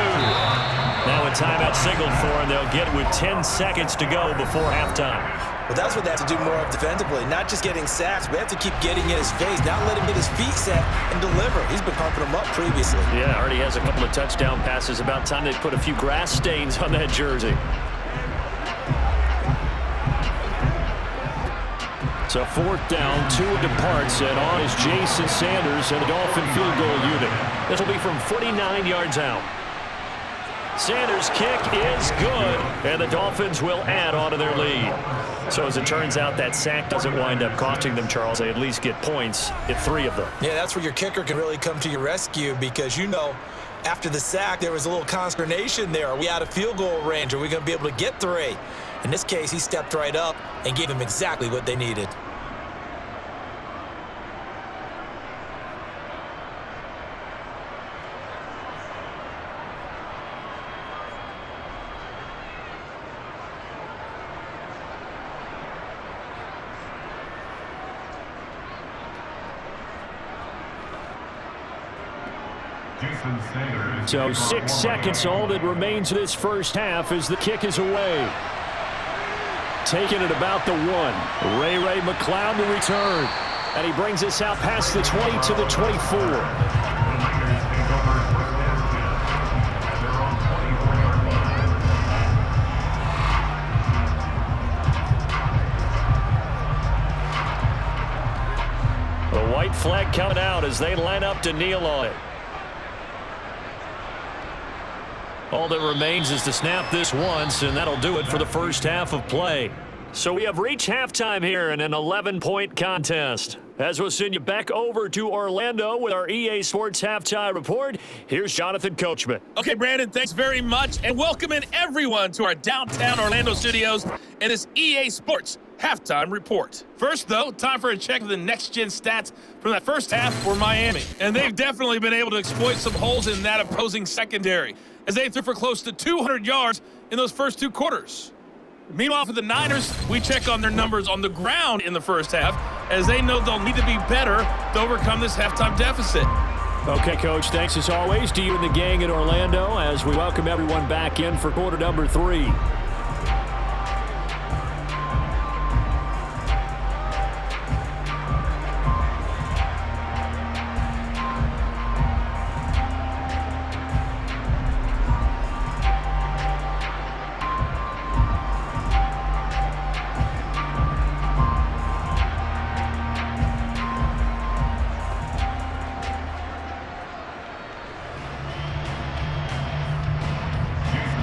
Now a timeout signaled for him. They'll get it with 10 seconds to go before halftime. Well, that's what they have to do more of defensively. Not just getting sacks, but they have to keep getting in his face, not let him get his feet set and deliver. He's been pumping them up previously. Yeah, already has a couple of touchdown passes. About time they put a few grass stains on that jersey. So 4th down, Tua departs, and on is Jason Sanders and the Dolphin field goal unit. This will be from 49 yards out. Sanders' kick is good, and the Dolphins will add on to their lead. So as it turns out, that sack doesn't wind up costing them, Charles. They at least get points at 3 of them. Yeah, that's where your kicker can really come to your rescue, because you know after the sack there was a little consternation there. Are we out of field goal range? Are we going to be able to get 3? In this case, he stepped right up and gave them exactly what they needed. So 6 seconds, all that remains this first half as the kick is away. Taking it about the 1. Ray McCloud to return. And he brings us out past the 20 to the 24. The white flag coming out as they line up to kneel on it. All that remains is to snap this once, and that'll do it for the first half of play. So we have reached halftime here in an 11-point contest. As we'll send you back over to Orlando with our EA Sports Halftime Report, here's Jonathan Coachman. Okay, Brandon, thanks very much, and welcoming everyone to our downtown Orlando studios and this EA Sports Halftime Report. First, though, time for a check of the next-gen stats from that first half for Miami. And they've definitely been able to exploit some holes in that opposing secondary, as they threw for close to 200 yards in those first 2 quarters. Meanwhile, for the Niners, we check on their numbers on the ground in the first half, as they know they'll need to be better to overcome this halftime deficit. Okay, Coach, thanks as always to you and the gang in Orlando as we welcome everyone back in for quarter number 3.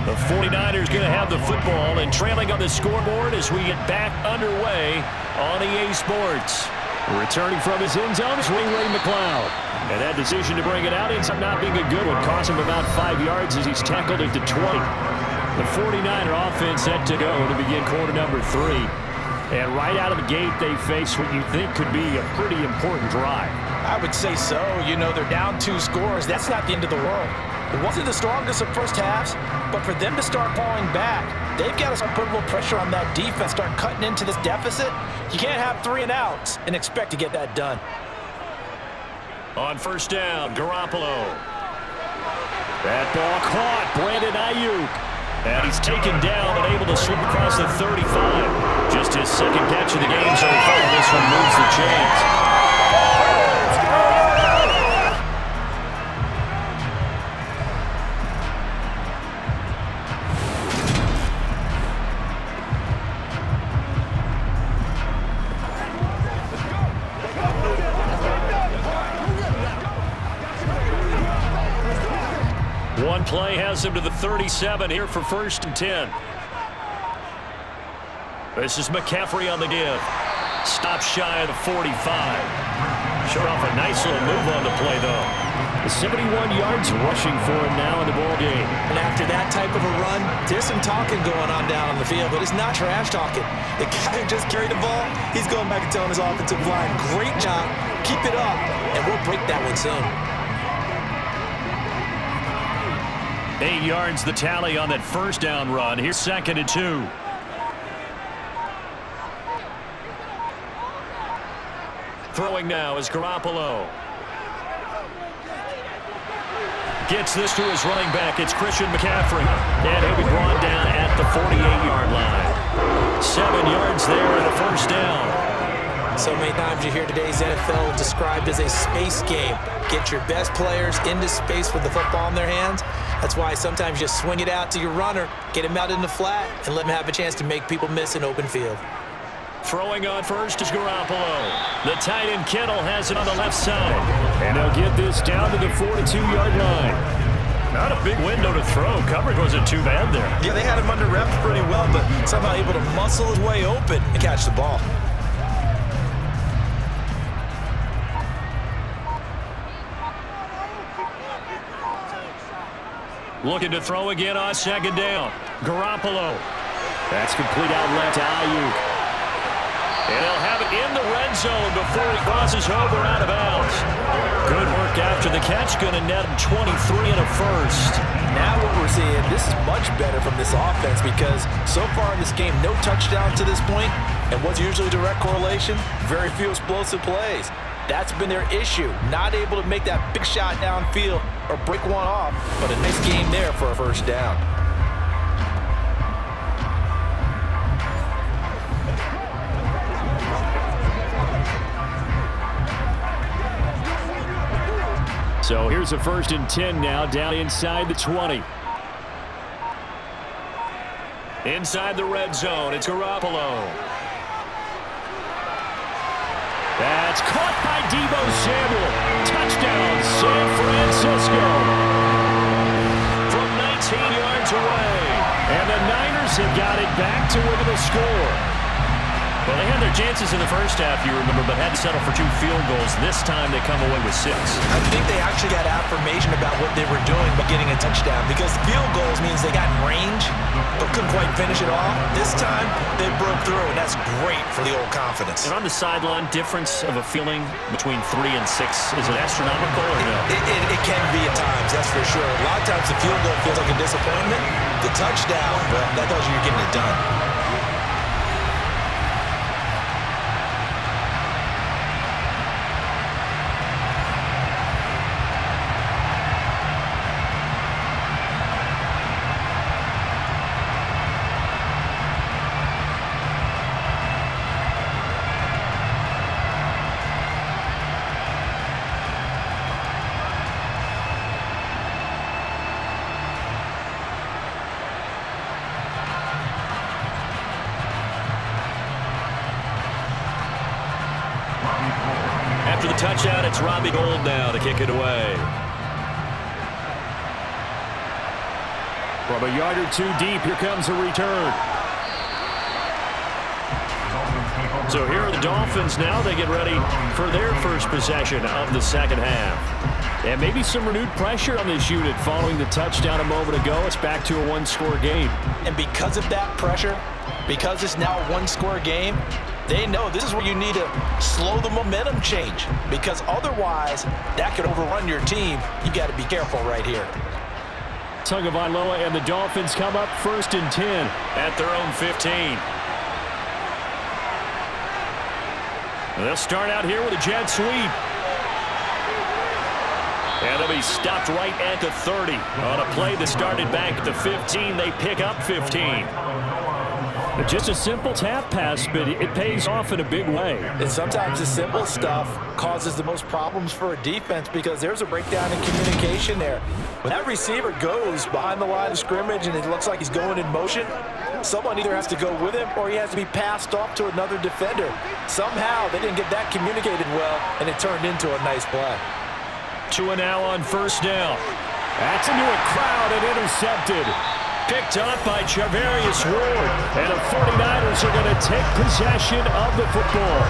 The 49ers going to have the football and trailing on the scoreboard as we get back underway on EA Sports. Returning from his end zone is Ray McLeod. And that decision to bring it out ends up not being a good one. Cost him about 5 yards as he's tackled it to 20. The 49er offense set to go to begin quarter number 3. And right out of the gate, they face what you think could be a pretty important drive. I would say so. You know, they're down 2 scores. That's not the end of the world. It wasn't the strongest of first halves, but for them to start falling back, they've got to start putting a little pressure on that defense, start cutting into this deficit. You can't have 3 and outs and expect to get that done. On first down, Garoppolo. That ball caught, Brandon Ayuk. And he's taken down and able to slip across the 35. Just his second catch of the game so far. This one moves the chains. One play has him to the 37 here for 1st and 10. This is McCaffrey on the give. Stop shy of the 45. Showed off a nice little move on the play, though. 71 yards rushing for him now in the ball game. And after that type of a run, there's some talking going on down on the field, but it's not trash talking. The guy who just carried the ball, he's going back and telling his offensive line, great job, keep it up, and we'll break that one soon. 8 yards the tally on that first down run. Here's 2nd and 2. Throwing now is Garoppolo. Gets this to his running back. It's Christian McCaffrey. And he'll be brought down at the 48-yard line. 7 yards there and a first down. So many times you hear today's NFL described as a space game. Get your best players into space with the football in their hands. That's why sometimes you swing it out to your runner, get him out in the flat, and let him have a chance to make people miss an open field. Throwing on first is Garoppolo. The tight end Kittle has it on the left side. And they'll get this down to the 42-yard line. Not a big window to throw. Coverage wasn't too bad there. Yeah, they had him under reps pretty well, but somehow able to muscle his way open and catch the ball. Looking to throw again on 2nd down. Garoppolo. That's complete outlet to Ayuk. And he'll have it in the red zone before he crosses over out of bounds. Good work after the catch. Going to net him 23 and a first. Now what we're seeing, this is much better from this offense because so far in this game, no touchdown to this point. And what's usually direct correlation? Very few explosive plays. That's been their issue. Not able to make that big shot downfield or break one off. But a nice game there for a first down. So here's a 1st and 10 now, down inside the 20. Inside the red zone, it's Garoppolo. That's caught by Deebo Samuel. Touchdown, San Francisco. From 19 yards away. And the Niners have got it back to within a score. Well, they had their chances in the first half, you remember, but had to settle for 2 field goals. This time they come away with 6. I think they actually got affirmation about what they were doing by getting a touchdown because field goals means they got in range but couldn't quite finish it off. This time they broke through, and that's great for the old confidence. And on the sideline, difference of a feeling between 3 and 6, is it astronomical or no? It can be at times, that's for sure. A lot of times the field goal feels like a disappointment. The touchdown, well, that tells you you're getting it done. After the touchdown, it's Robbie Gould now to kick it away. From a yard or two deep, here comes a return. So here are the Dolphins now. They get ready for their first possession of the second half. And maybe some renewed pressure on this unit following the touchdown a moment ago. It's back to a one-score game. And because of that pressure, because it's now a one-score game, they know this is where you need to slow the momentum change, because otherwise that could overrun your team. You got to be careful right here. Tagovailoa and the Dolphins come up 1st and 10 at their own 15. They'll start out here with a jet sweep. And they'll be stopped right at the 30. On a play that started back at the 15, they pick up 15. Just a simple tap pass, but it pays off in a big way. And sometimes the simple stuff causes the most problems for a defense, because there's a breakdown in communication there. When that receiver goes behind the line of scrimmage and it looks like he's going in motion, someone either has to go with him or he has to be passed off to another defender. Somehow they didn't get that communicated well, and it turned into a nice play. Tua now on 1st down. That's into a crowd and intercepted. Picked up by Charvarius Ward. And the 49ers are going to take possession of the football.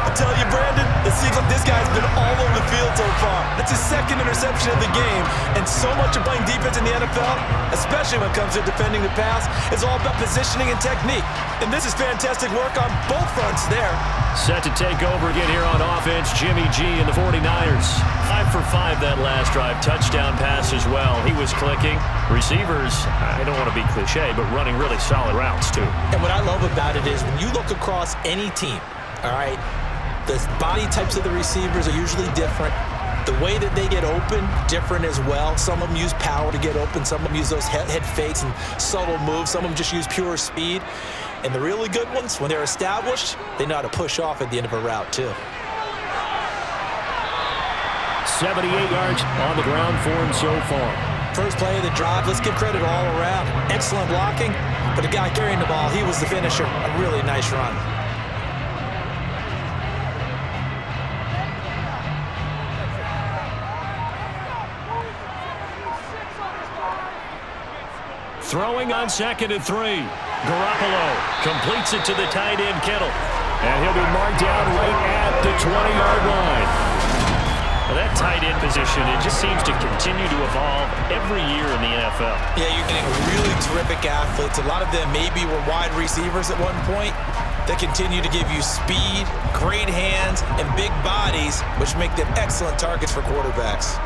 I tell you, Brandon, it seems like this guy's been all over the field so far. That's his second interception of the game. And so much of playing defense in the NFL, especially when it comes to defending the pass, is all about positioning and technique. And this is fantastic work on both fronts there. Set to take over again here on offense, Jimmy G and the 49ers. 5 for 5 that last drive. Touchdown pass as well. He was clicking. Receivers, I don't want to be cliche, but running really solid routes too. And what I love about it is when you look across any team, all right, the body types of the receivers are usually different. The way that they get open, different as well. Some of them use power to get open. Some of them use those head fakes and subtle moves. Some of them just use pure speed. And the really good ones, when they're established, they know how to push off at the end of a route too. 78 yards on the ground for him so far. First play of the drive, let's give credit all around. Excellent blocking, but the guy carrying the ball, he was the finisher. A really nice run. Throwing on 2nd and 3. Garoppolo completes it to the tight end, Kittle. And he'll be marked down right at the 20-yard line. Well, that tight end position, it just seems to continue to evolve every year in the NFL. Yeah, you're getting really terrific athletes. A lot of them maybe were wide receivers at one point. They continue to give you speed, great hands, and big bodies, which make them excellent targets for quarterbacks.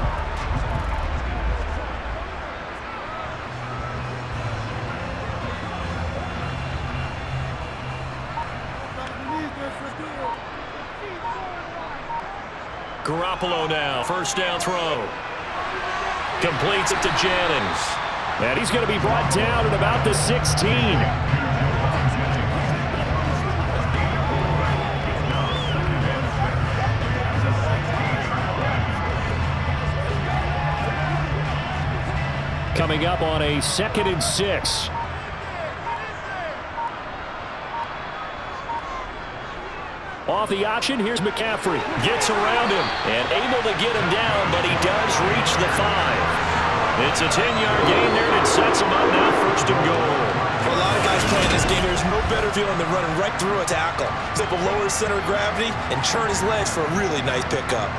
Garoppolo now, 1st down throw. Completes it to Jennings. And he's going to be brought down at about the 16. Coming up on a 2nd and 6. Off the option, here's McCaffrey. Gets around him and able to get him down, but he does reach the 5. It's a 10-yard gain there, and it sets him up now 1st and goal. For a lot of guys playing this game, there's no better feeling than running right through a tackle. He's able to lower his center of gravity and turn his legs for a really nice pickup.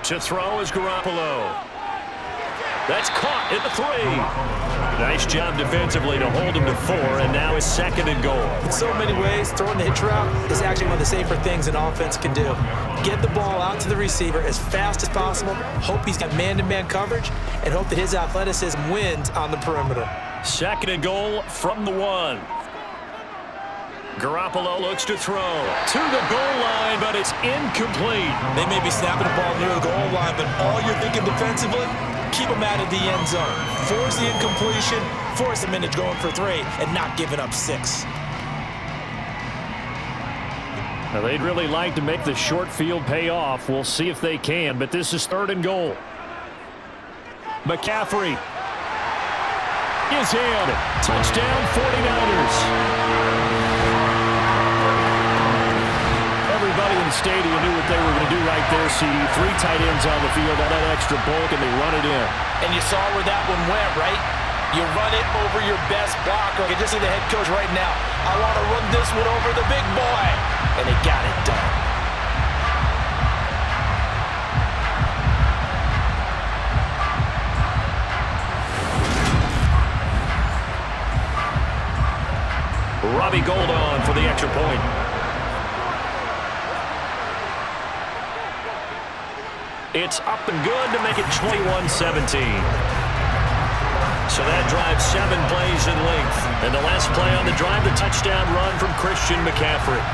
To throw is Garoppolo. That's caught at the 3. Nice job defensively to hold him to 4, and now it's 2nd and goal. In so many ways, throwing the hitch route is actually one of the safer things an offense can do. Get the ball out to the receiver as fast as possible, hope he's got man-to-man coverage, and hope that his athleticism wins on the perimeter. 2nd and goal from the 1. Garoppolo looks to throw to the goal line, but it's incomplete. They may be snapping the ball near the goal line, but all you're thinking defensively, keep them out of the end zone. Force the incompletion, force them into going for 3, and not giving up 6. Now, they'd really like to make the short field pay off. We'll see if they can, but this is 3rd and goal. McCaffrey is in. Touchdown, 49ers. Everybody in the stadium knew what they were going to do right there, CD. 3 tight ends on the field, all that extra bulk, and they run it in. And you saw where that one went, right? You run it over your best blocker. I can just see the head coach right now. I want to run this one over the big boy. And they got it done. Robbie Gould on for the extra point. It's up and good to make it 21-17. So that drives 7 plays in length. And the last play on the drive, the touchdown run from Christian McCaffrey.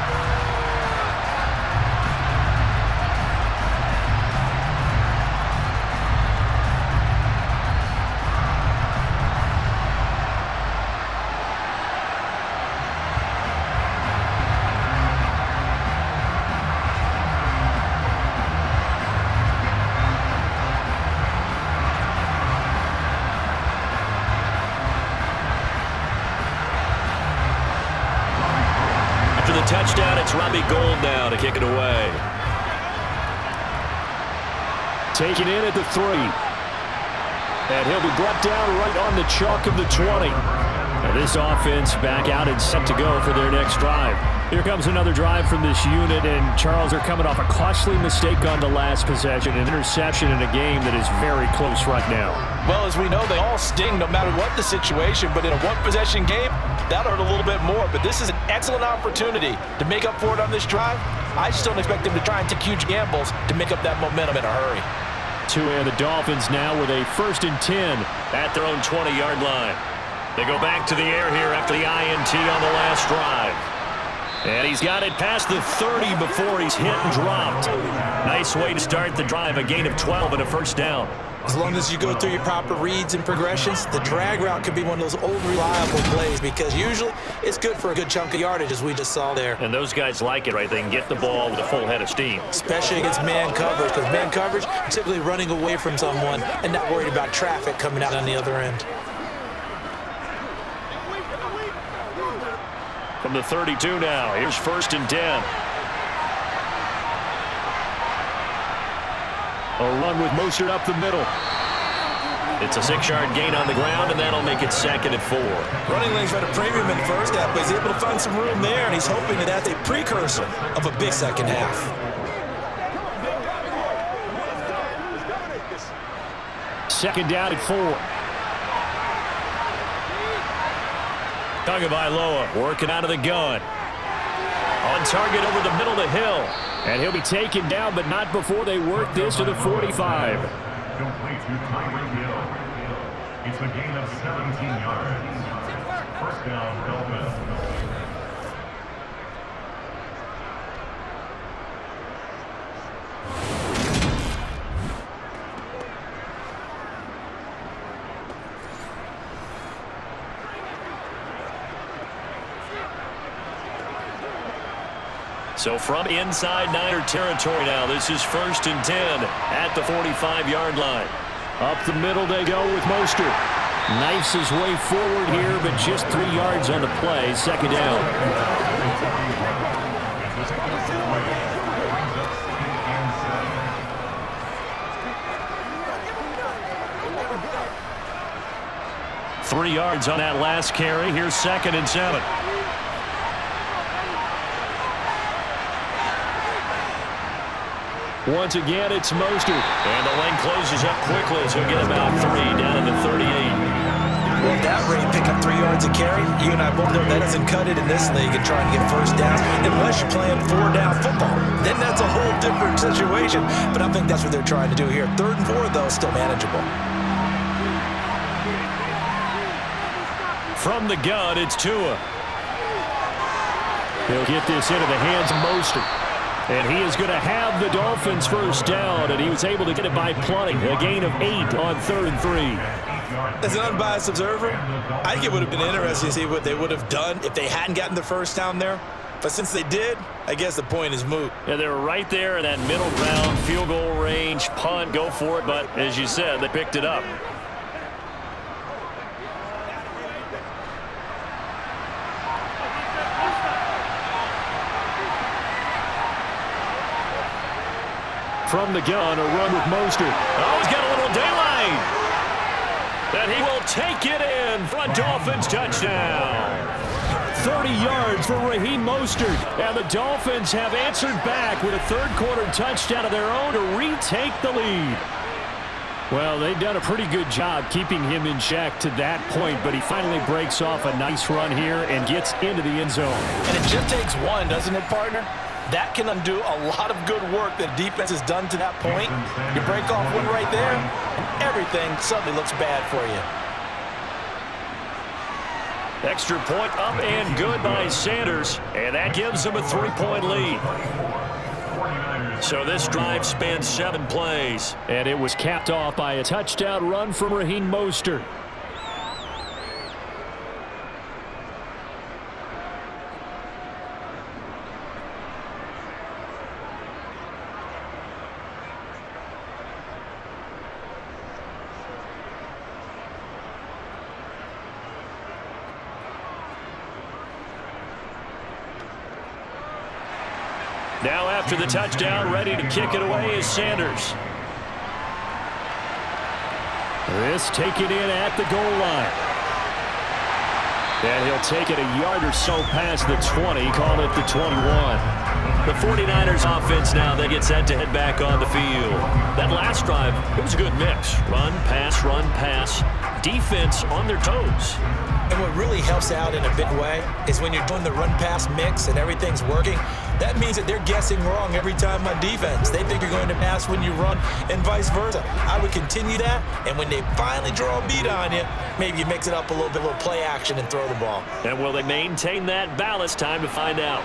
Touchdown, it's Robbie Gould now to kick it away. Taken in at the 3. And he'll be brought down right on the chalk of the 20. Now this offense back out and set to go for their next drive. Here comes another drive from this unit, and Charles are coming off a costly mistake on the last possession, an interception in a game that is very close right now. Well, as we know, they all sting no matter what the situation, but in a one-possession game, that hurt a little bit more. But this is an excellent opportunity to make up for it on this drive. I just don't expect them to try and take huge gambles to make up that momentum in a hurry. And the Dolphins now with a 1st and 10 at their own 20-yard line. They go back to the air here after the INT on the last drive. And he's got it past the 30 before he's hit and dropped. Nice way to start the drive, a gain of 12 and a 1st down. As long as you go through your proper reads and progressions, the drag route could be one of those old reliable plays because usually it's good for a good chunk of yardage, as we just saw there. And those guys like it, right? They can get the ball with a full head of steam. Especially against man coverage, because man coverage, typically running away from someone and not worried about traffic coming out on the other end. From the 32 now, here's 1st and 10. A run with Mostert up the middle. It's a 6-yard gain on the ground, and that'll make it 2nd and 4. Running lane's got a premium in the first half, but he's able to find some room there, and he's hoping that that's a precursor of a big second half. Second down at 4. Tagovailoa working out of the gun. On target over the middle to Hill. And he'll be taken down, but not before they work this to the 45. Complete to Tyreek Hill. It's a gain of 17 yards. 1st down, Dolphins. So from inside Niner territory now, this is 1st and 10 at the 45-yard line. Up the middle they go with Mostert. Knifes his way forward here, but just 3 yards on the play. 2nd down. Three yards on that last carry. Here's 2nd and 7. Once again, it's Mostert. And the lane closes up quickly, so he'll get about 3 down to the 38. Well, at that rate, pick up 3 yards a carry. You and I both know that doesn't cut it in this league and trying to get 1st down unless you're playing 4-down football. Then that's a whole different situation. But I think that's what they're trying to do here. 3rd and 4, though, still manageable. From the gun, it's Tua. He'll get this into the hands of Mostert. And he is going to have the Dolphins 1st down, and he was able to get it by plenty. A gain of 8 on 3rd and 3. As an unbiased observer, I think it would have been interesting to see what they would have done if they hadn't gotten the 1st down there. But since they did, I guess the point is moot. Yeah, they were right there in that middle ground, field goal range, punt, go for it. But as you said, they picked it up. From the gun, a run with Mostert. Oh, he's got a little daylight. And he will take it in for a Dolphins touchdown. 30 yards for Raheem Mostert. And the Dolphins have answered back with a third-quarter touchdown of their own to retake the lead. Well, they've done a pretty good job keeping him in check to that point, but he finally breaks off a nice run here and gets into the end zone. And it just takes one, doesn't it, partner? That can undo a lot of good work that defense has done to that point. You break off one right there, and everything suddenly looks bad for you. Extra point up and good by Sanders, and that gives them a 3-point lead. So this drive spans 7 plays. And it was capped off by a touchdown run from Raheem Mostert. Now after the touchdown, ready to kick it away is Sanders. This taken in at the goal line. And he'll take it a yard or so past the 20, call it the 21. The 49ers offense now, they get set to head back on the field. That last drive, it was a good mix. Run, pass, defense on their toes. And what really helps out in a big way is when you're doing the run-pass mix and everything's working, that means that they're guessing wrong every time on defense. They think you're going to pass when you run and vice versa. I would continue that, and when they finally draw a beat on you, maybe you mix it up a little play action and throw the ball. And will they maintain that balance? Time to find out.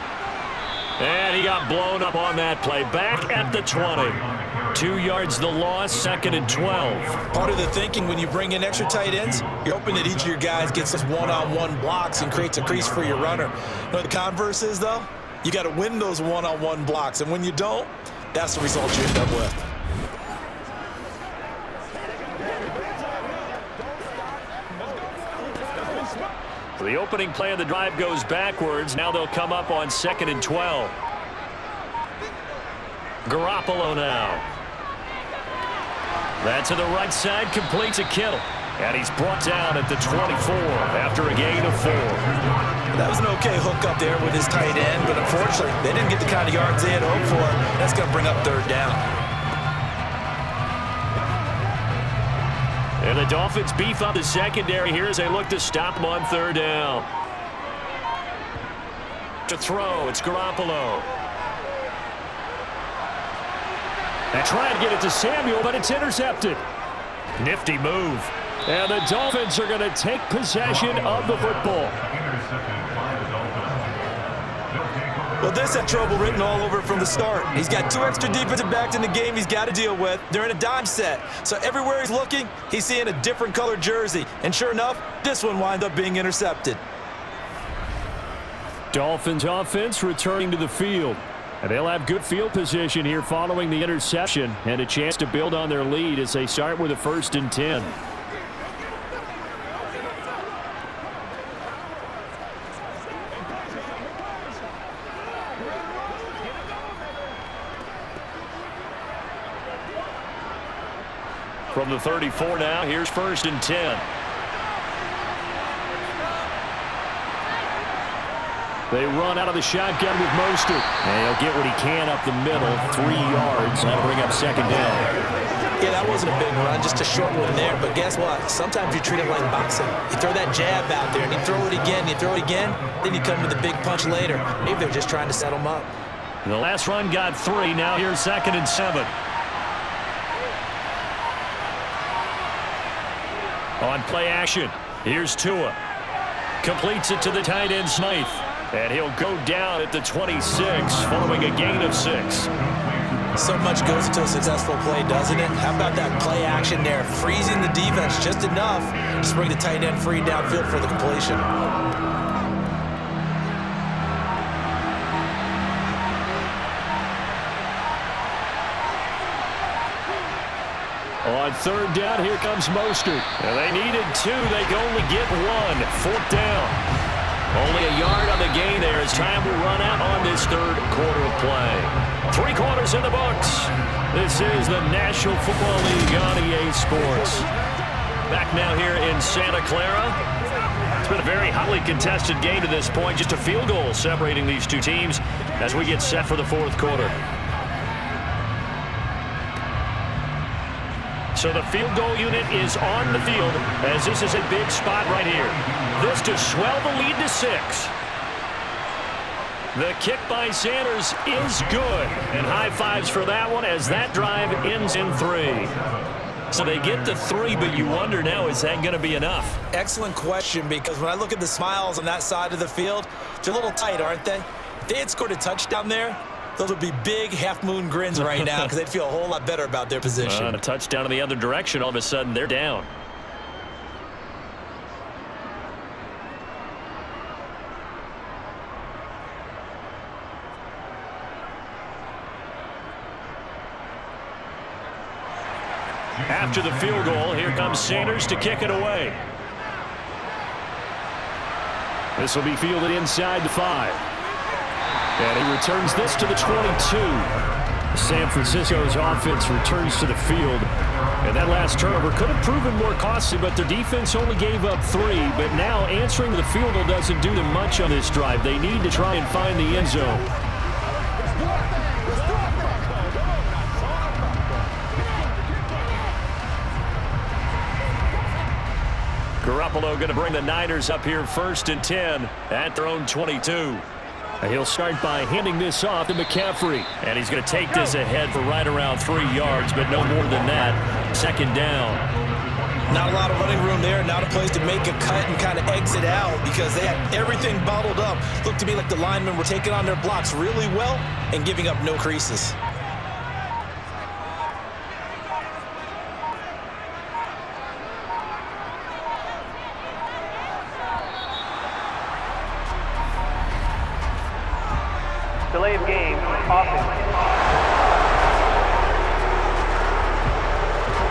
And he got blown up on that play. Back at the 20. 2 yards the loss, 2nd and 12. Part of the thinking when you bring in extra tight ends, you're hoping that each of your guys gets those one-on-one blocks and creates a crease for your runner. You know what the converse is, though? You got to win those one-on-one blocks, and when you don't, that's the result you end up with. The opening play of the drive goes backwards. Now they'll come up on 2nd and 12. Garoppolo now. That to the right side, completes a Kittle. And he's brought down at the 24 after a gain of 4. That was an okay hook up there with his tight end, but unfortunately, they didn't get the kind of yards they had hoped for. That's going to bring up 3rd down. And the Dolphins beef up the secondary here as they look to stop them on 3rd down. To throw, it's Garoppolo. They try to get it to Samuel, but it's intercepted. Nifty move. And the Dolphins are going to take possession of the football. Well, this had trouble written all over it from the start. He's got 2 extra defensive backs in the game he's got to deal with. They're in a dime set. So everywhere he's looking, he's seeing a different colored jersey. And sure enough, this one winds up being intercepted. Dolphins offense returning to the field. And they'll have good field position here following the interception and a chance to build on their lead as they start with a 1st and 10. From the 34 now, here's 1st and 10. They run out of the shotgun with Mostert. And he'll get what he can up the middle, 3 yards. That'll bring up 2nd down. Yeah, that wasn't a big run, just a short one there. But guess what? Sometimes you treat it like boxing. You throw that jab out there, and you throw it again, then you come to the big punch later. Maybe they're just trying to set them up. The last run got 3. Now here's 2nd and 7. On play action, here's Tua. Completes it to the tight end Smythe. And he'll go down at the 26 following a gain of 6. So much goes into a successful play, doesn't it? How about that play action there? Freezing the defense just enough to bring the tight end free downfield for the completion. On third down, here comes Mostert. And they needed 2. They can only get 1. Fourth down. Only a yard on the gain there as time will run out on this third quarter of play. 3 quarters in the books. This is the National Football League on EA Sports. Back now here in Santa Clara. It's been a very hotly contested game to this point. Just a field goal separating these two teams as we get set for the fourth quarter. So the field goal unit is on the field as this is a big spot right here. This to swell the lead to 6. The kick by Sanders is good. And high fives for that one as that drive ends in 3. So they get to 3, but you wonder now, is that going to be enough? Excellent question, because when I look at the smiles on that side of the field, they're a little tight, aren't they? If they had scored a touchdown there, those would be big half-moon grins right now because they'd feel a whole lot better about their position. A touchdown in the other direction, all of a sudden they're down. After the field goal, here comes Sanders to kick it away. This will be fielded inside the 5. And he returns this to the 22. San Francisco's offense returns to the field. And that last turnover could have proven more costly, but their defense only gave up 3. But now answering the field goal doesn't do them much on this drive. They need to try and find the end zone. Garoppolo going to bring the Niners up here 1st and 10 at their own 22. He'll start by handing this off to McCaffrey. And he's going to take this ahead for right around 3 yards, but no more than that. 2nd down. Not a lot of running room there. Not a place to make a cut and kind of exit out because they had everything bottled up. Looked to me like the linemen were taking on their blocks really well and giving up no creases. Delay of game, offense.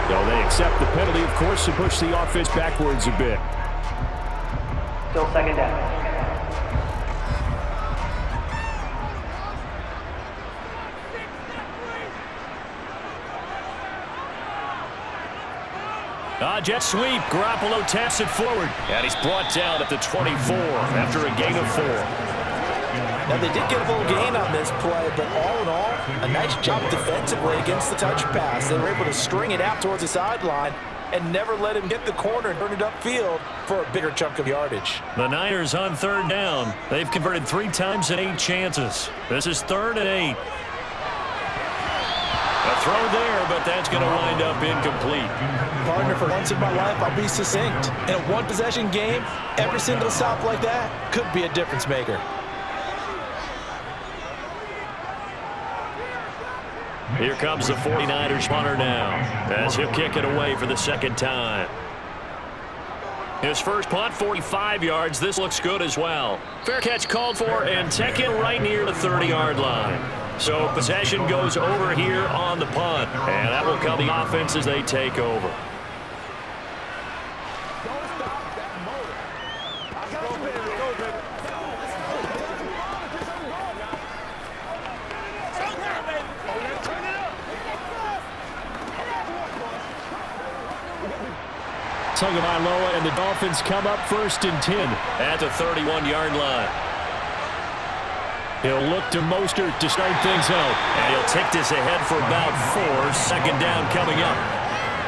So they accept the penalty, of course, and push the offense backwards a bit. Still 2nd down. Jet sweep. Garoppolo taps it forward. And he's brought down at the 24 after a gain of 4. Now, they did get a little gain on this play, but all in all, a nice job defensively against the touch pass. They were able to string it out towards the sideline and never let him get the corner and turn it upfield for a bigger chunk of yardage. The Niners on 3rd down. They've converted 3 times in 8 chances. This is 3rd and 8. A throw there, but that's going to wind up incomplete. Partner, for once in my life, I'll be succinct. In a one-possession game, every single stop like that could be a difference maker. Here comes the 49ers punter now as he'll kick it away for the 2nd time. His first punt, 45 yards. This looks good as well. Fair catch called for and taken right near the 30-yard line. So possession goes over here on the punt, and that will come the offense as they take over. Tagovailoa and the Dolphins come up 1st and 10 at the 31-yard line. He'll look to Mostert to start things out. And he'll take this ahead for about 4. 2nd down coming up.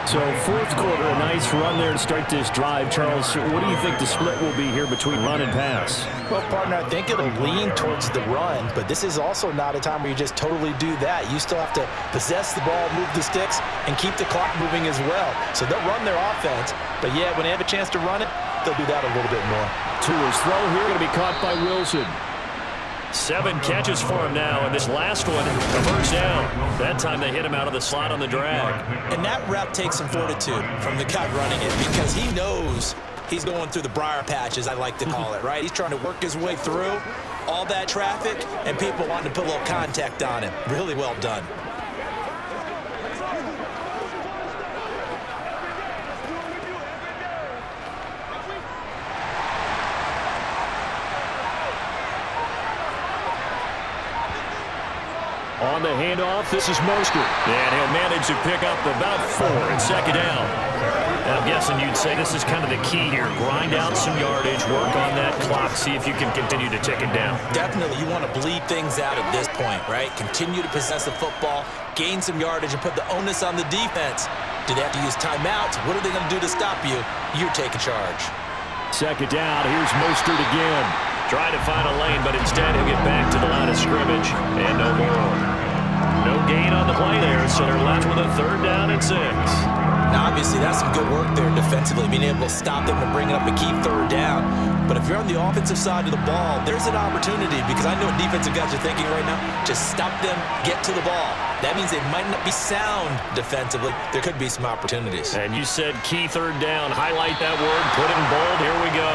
So 4th quarter, a nice run there to start this drive. Charles, what do you think the split will be here between run and pass? Well, partner, I think it'll lean towards the run, but this is also not a time where you just totally do that. You still have to possess the ball, move the sticks, and keep the clock moving as well. So they'll run their offense, but yeah, when they have a chance to run it, they'll do that a little bit more. Tua's throw here going to be caught by Wilson. 7 catches for him now, and this last one, the 1st down. That time they hit him out of the slot on the drag. And that route takes some fortitude from the guy running it because he knows he's going through the briar patch, as I like to call it, right? He's trying to work his way through all that traffic, and people wanting to put a little contact on him. Really well done. On the handoff, this is Mostert. And he'll manage to pick up about 4 in second down. And I'm guessing you'd say this is kind of the key here. Grind out some yardage, work on that clock, see if you can continue to tick it down. Definitely, you want to bleed things out at this point, right? Continue to possess the football, gain some yardage, and put the onus on the defense. Do they have to use timeouts? What are they going to do to stop you? You're taking charge. Second down, here's Mostert again. Trying to find a lane, but instead he'll get back to the line of scrimmage. And no more. No gain on the play there, so they're left with a 3rd down and 6. Now, obviously, that's some good work there defensively, being able to stop them and bring it up a key 3rd down. But if you're on the offensive side of the ball, there's an opportunity, because I know defensive guys are thinking right now, just stop them, get to the ball. That means they might not be sound defensively. There could be some opportunities. And you said key 3rd down. Highlight that word, put it in bold. Here we go.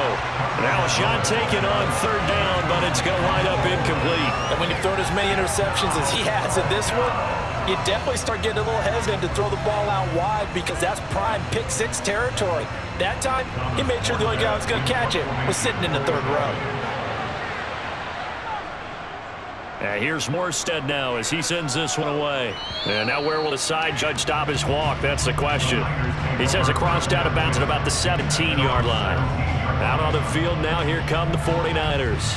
Now a shot taken on 3rd down, but it's going to wind up incomplete. And when you've thrown as many interceptions as he has in this one, you definitely start getting a little hesitant to throw the ball out wide, because that's prime pick 6 territory. That time, he made sure the only guy who was going to catch it was sitting in the 3rd row. And here's Morstead now as he sends this one away. And now where will the side judge stop his walk? That's the question. He says it crossed out of bounds at about the 17-yard line. Out on the field now, here come the 49ers.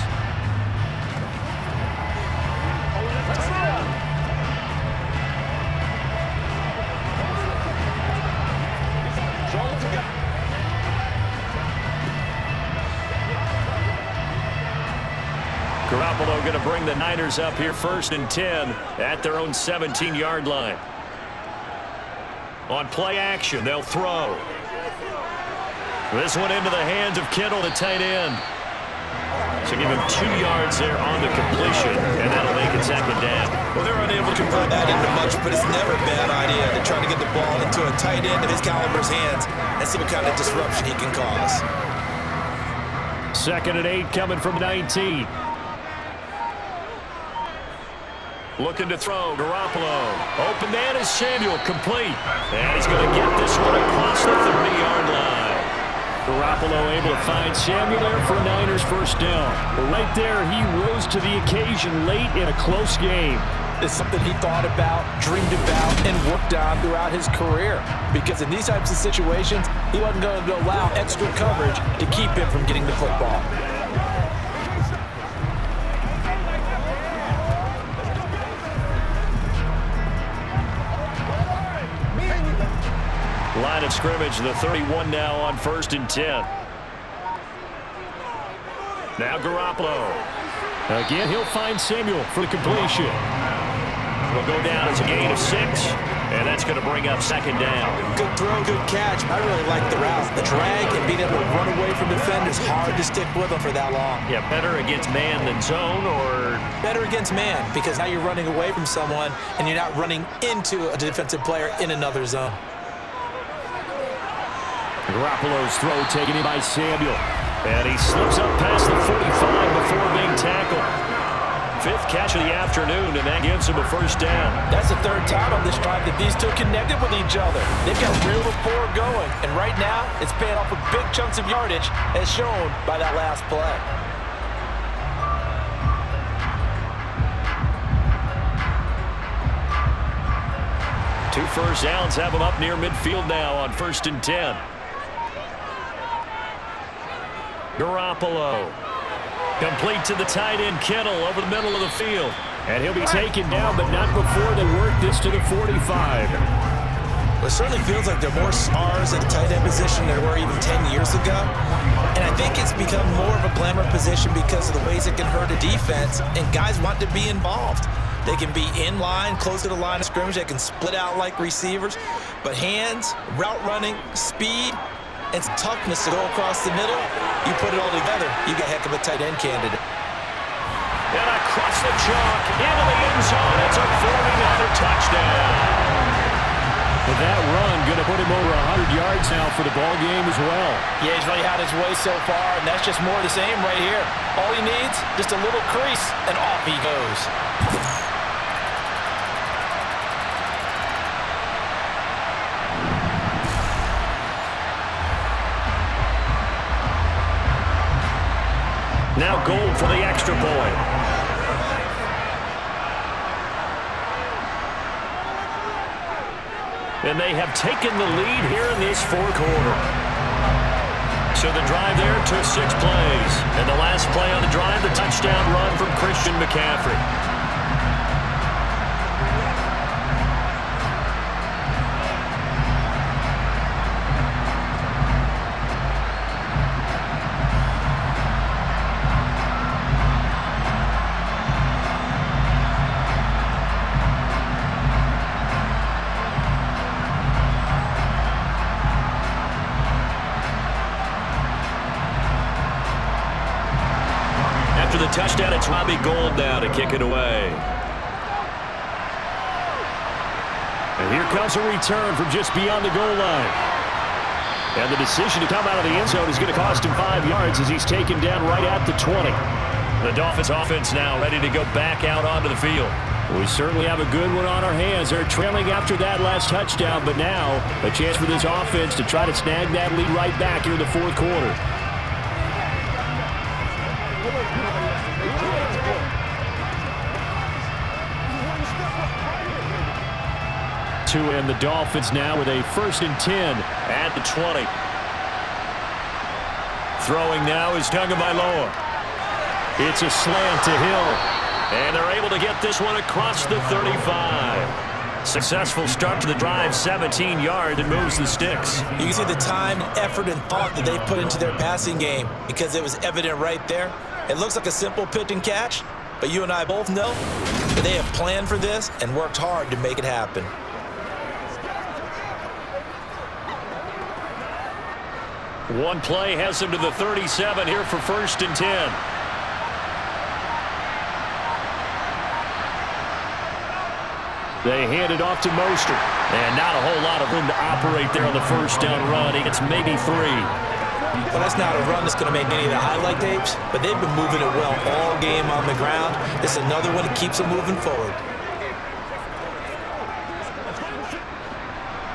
Garoppolo going to bring the Niners up here 1st and 10 at their own 17-yard line. On play action, they'll throw. This one into the hands of Kittle, the tight end. So give him 2 yards there on the completion, and that'll make it 2nd down. Well, they're unable to convert that into much, but it's never a bad idea to try to get the ball into a tight end of his caliber's hands and see what kind of disruption he can cause. 2nd and 8 coming from 19. Looking to throw, Garoppolo. Open man is Samuel, complete. And he's going to get this one across the 30-yard line. Garoppolo able to find Samuel there for Niners 1st down. But right there, he rose to the occasion late in a close game. It's something he thought about, dreamed about, and worked on throughout his career. Because in these types of situations, he wasn't going to allow extra coverage to keep him from getting the football. Line of scrimmage, the 31 now on 1st and 10. Now Garoppolo. Again, he'll find Samuel for the completion. Will go down as a gain of 6, and that's going to bring up 2nd down. Good throw, good catch. I really like the route. The drag and being able to run away from defenders, hard to stick with them for that long. Yeah, better against man than zone, or? Better against man, because now you're running away from someone and you're not running into a defensive player in another zone. Garoppolo's throw taken in by Samuel. And he slips up past the 45 before being tackled. 5th catch of the afternoon, and that gives him a 1st down. That's the 3rd time on this drive that these two connected with each other. They've got real rapport going, and right now it's paying off with big chunks of yardage, as shown by that last play. Two 1st downs have him up near midfield now on 1st and 10. Garoppolo. Complete to the tight end, Kittle, over the middle of the field. And he'll be taken down, but not before they work this to the 45. Well, it certainly feels like there are more stars at the tight end position than there were even 10 years ago. And I think it's become more of a glamour position because of the ways it can hurt a defense, and guys want to be involved. They can be in line, close to the line of scrimmage. They can split out like receivers. But hands, route running, speed, and toughness to go across the middle, you put it all together, you got a heck of a tight end candidate. And across the chalk, into the end zone. It's a 49er touchdown. But that run going to put him over 100 yards now for the ball game as well. Yeah, he's really had his way so far, and that's just more of the same right here. All he needs, just a little crease, and off he goes. Now goal for the extra point. And they have taken the lead here in this fourth quarter. So the drive there took 6 plays. And the last play on the drive, the touchdown run from Christian McCaffrey. After the touchdown, it's Robbie Gould now to kick it away. And here comes a return from just beyond the goal line. And the decision to come out of the end zone is going to cost him 5 yards as he's taken down right at the 20. The Dolphins offense now ready to go back out onto the field. We certainly have a good one on our hands. They're trailing after that last touchdown, but now a chance for this offense to try to snag that lead right back here in the fourth quarter. And the Dolphins now with a 1st and 10 at the 20. Throwing now is Tagovailoa. It's a slant to Hill. And they're able to get this one across the 35. Successful start to the drive, 17 yards, and moves the sticks. You can see the time, effort, and thought that they put into their passing game because it was evident right there. It looks like a simple pitch and catch, but you and I both know that they have planned for this and worked hard to make it happen. One play has him to the 37 here for 1st and 10. They hand it off to Mostert. And not a whole lot of room to operate there on the 1st down run. It's maybe 3. Well, that's not a run that's going to make any of the highlight tapes, but they've been moving it well all game on the ground. This is another one that keeps them moving forward.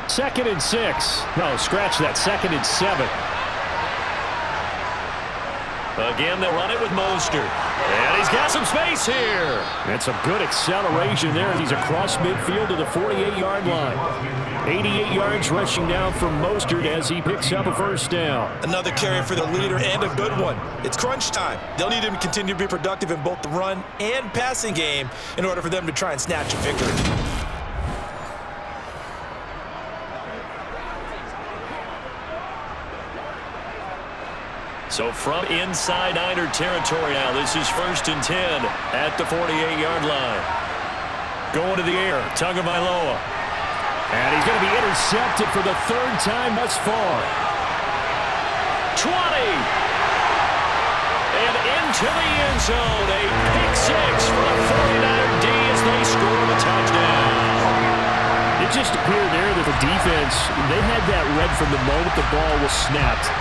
2nd and 6. No, scratch that. 2nd and 7. Again, they'll run it with Mostert. And he's got some space here. And some good acceleration there as he's across midfield to the 48-yard line. 88 yards rushing down from Mostert as he picks up a 1st down. Another carry for the leader and a good one. It's crunch time. They'll need him to continue to be productive in both the run and passing game in order for them to try and snatch a victory. So from inside Niner territory now, this is 1st and 10 at the 48-yard line. Going to the air, Tagovailoa. And he's going to be intercepted for the 3rd time thus far. 20. And into the end zone, a pick 6 for the 49er D as they score the touchdown. It just appeared there that the defense, they had that read from the moment the ball was snapped.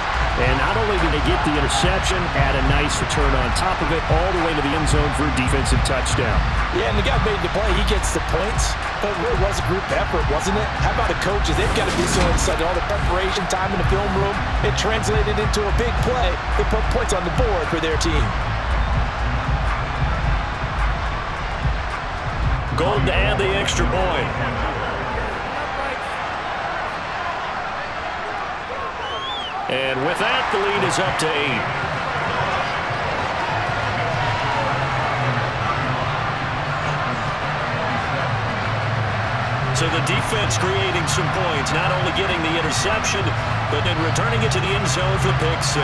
And not only did they get the interception, add a nice return on top of it, all the way to the end zone for a defensive touchdown. Yeah, and the guy made the play. He gets the points. But it really was a group effort, wasn't it? How about the coaches? They've got to be so excited. All the preparation time in the film room, it translated into a big play. They put points on the board for their team. Gould to add the extra point. And with that, the lead is up to 8. So the defense creating some points, not only getting the interception, but then returning it to the end zone for pick 6.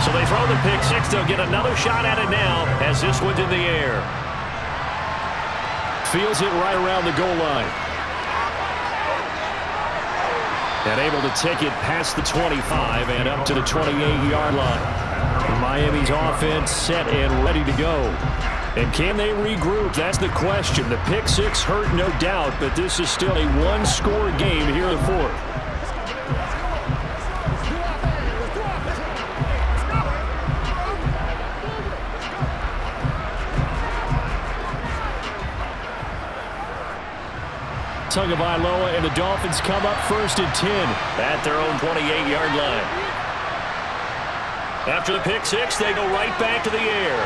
So they throw the pick 6. They'll get another shot at it now as this one's in the air. Feels it right around the goal line. And able to take it past the 25 and up to the 28-yard line. Miami's offense set and ready to go. And can they regroup? That's the question. The pick 6 hurt, no doubt, but this is still a one-score game here in the fourth. Tagovailoa, and the Dolphins come up 1st and 10 at their own 28-yard line. After the pick six, they go right back to the air.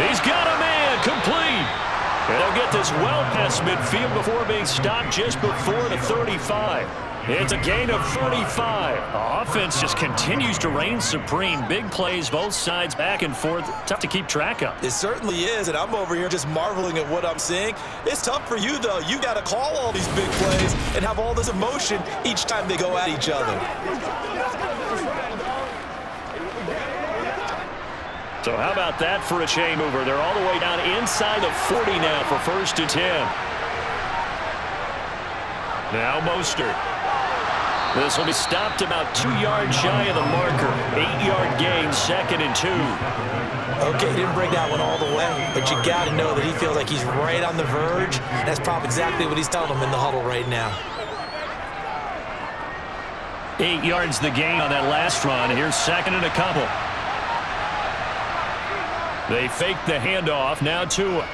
He's got a man, complete. And they'll get this well past midfield before being stopped just before the 35. It's a gain of 35. Offense just continues to reign supreme. Big plays, both sides, back and forth. Tough to keep track of. It certainly is, and I'm over here just marveling at what I'm seeing. It's tough for you, though. You got to call all these big plays and have all this emotion each time they go at each other. So how about that for a chain mover? They're all the way down inside the 40 now for 1st and 10. Now Mostert. This will be stopped about 2 yards shy of the marker. 8-yard gain, 2nd and 2. Okay, he didn't bring that one all the way, but you got to know that he feels like he's right on the verge. That's probably exactly what he's telling them in the huddle right now. 8 yards the gain on that last run. Here's 2nd and a couple. They fake the handoff. Now Tua.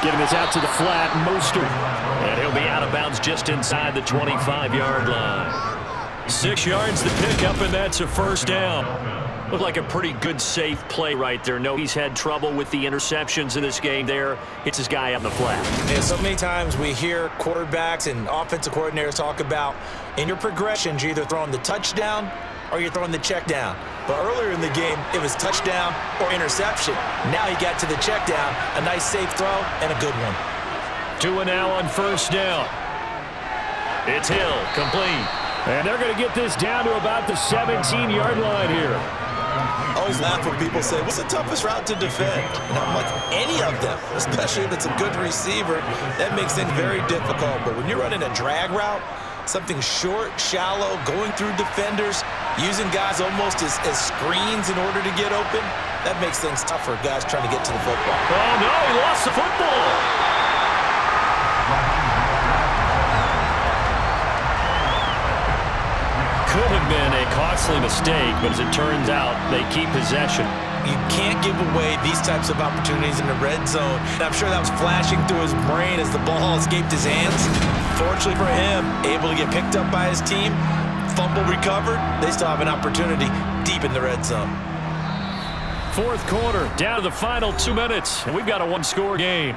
Getting this out to the flat, Mostert. And he'll be out of bounds just inside the 25-yard line. 6 yards the pickup, and that's a 1st down. Looked like a pretty good, safe play right there. No, he's had trouble with the interceptions in this game there. Hits his guy on the flat. Yeah, so many times we hear quarterbacks and offensive coordinators talk about in your progressions, you're either throwing the touchdown or you're throwing the check down. But earlier in the game, it was touchdown or interception. Now he got to the check down, a nice safe throw, and a good one. Tua now on 1st down. It's Hill, complete. And they're going to get this down to about the 17-yard line here. I always laugh when people say, what's the toughest route to defend? And I'm like, any of them, especially if it's a good receiver. That makes things very difficult. But when you're running a drag route, something short, shallow, going through defenders, using guys almost as screens in order to get open, that makes things tougher, guys trying to get to the football. Oh, no, he lost the football. Could have been a costly mistake, but as it turns out, they keep possession. You can't give away these types of opportunities in the red zone. And I'm sure that was flashing through his brain as the ball escaped his hands. Fortunately for him, able to get picked up by his team, fumble recovered, they still have an opportunity deep in the red zone. 4th quarter, down to the final 2 minutes, and we've got a one-score game.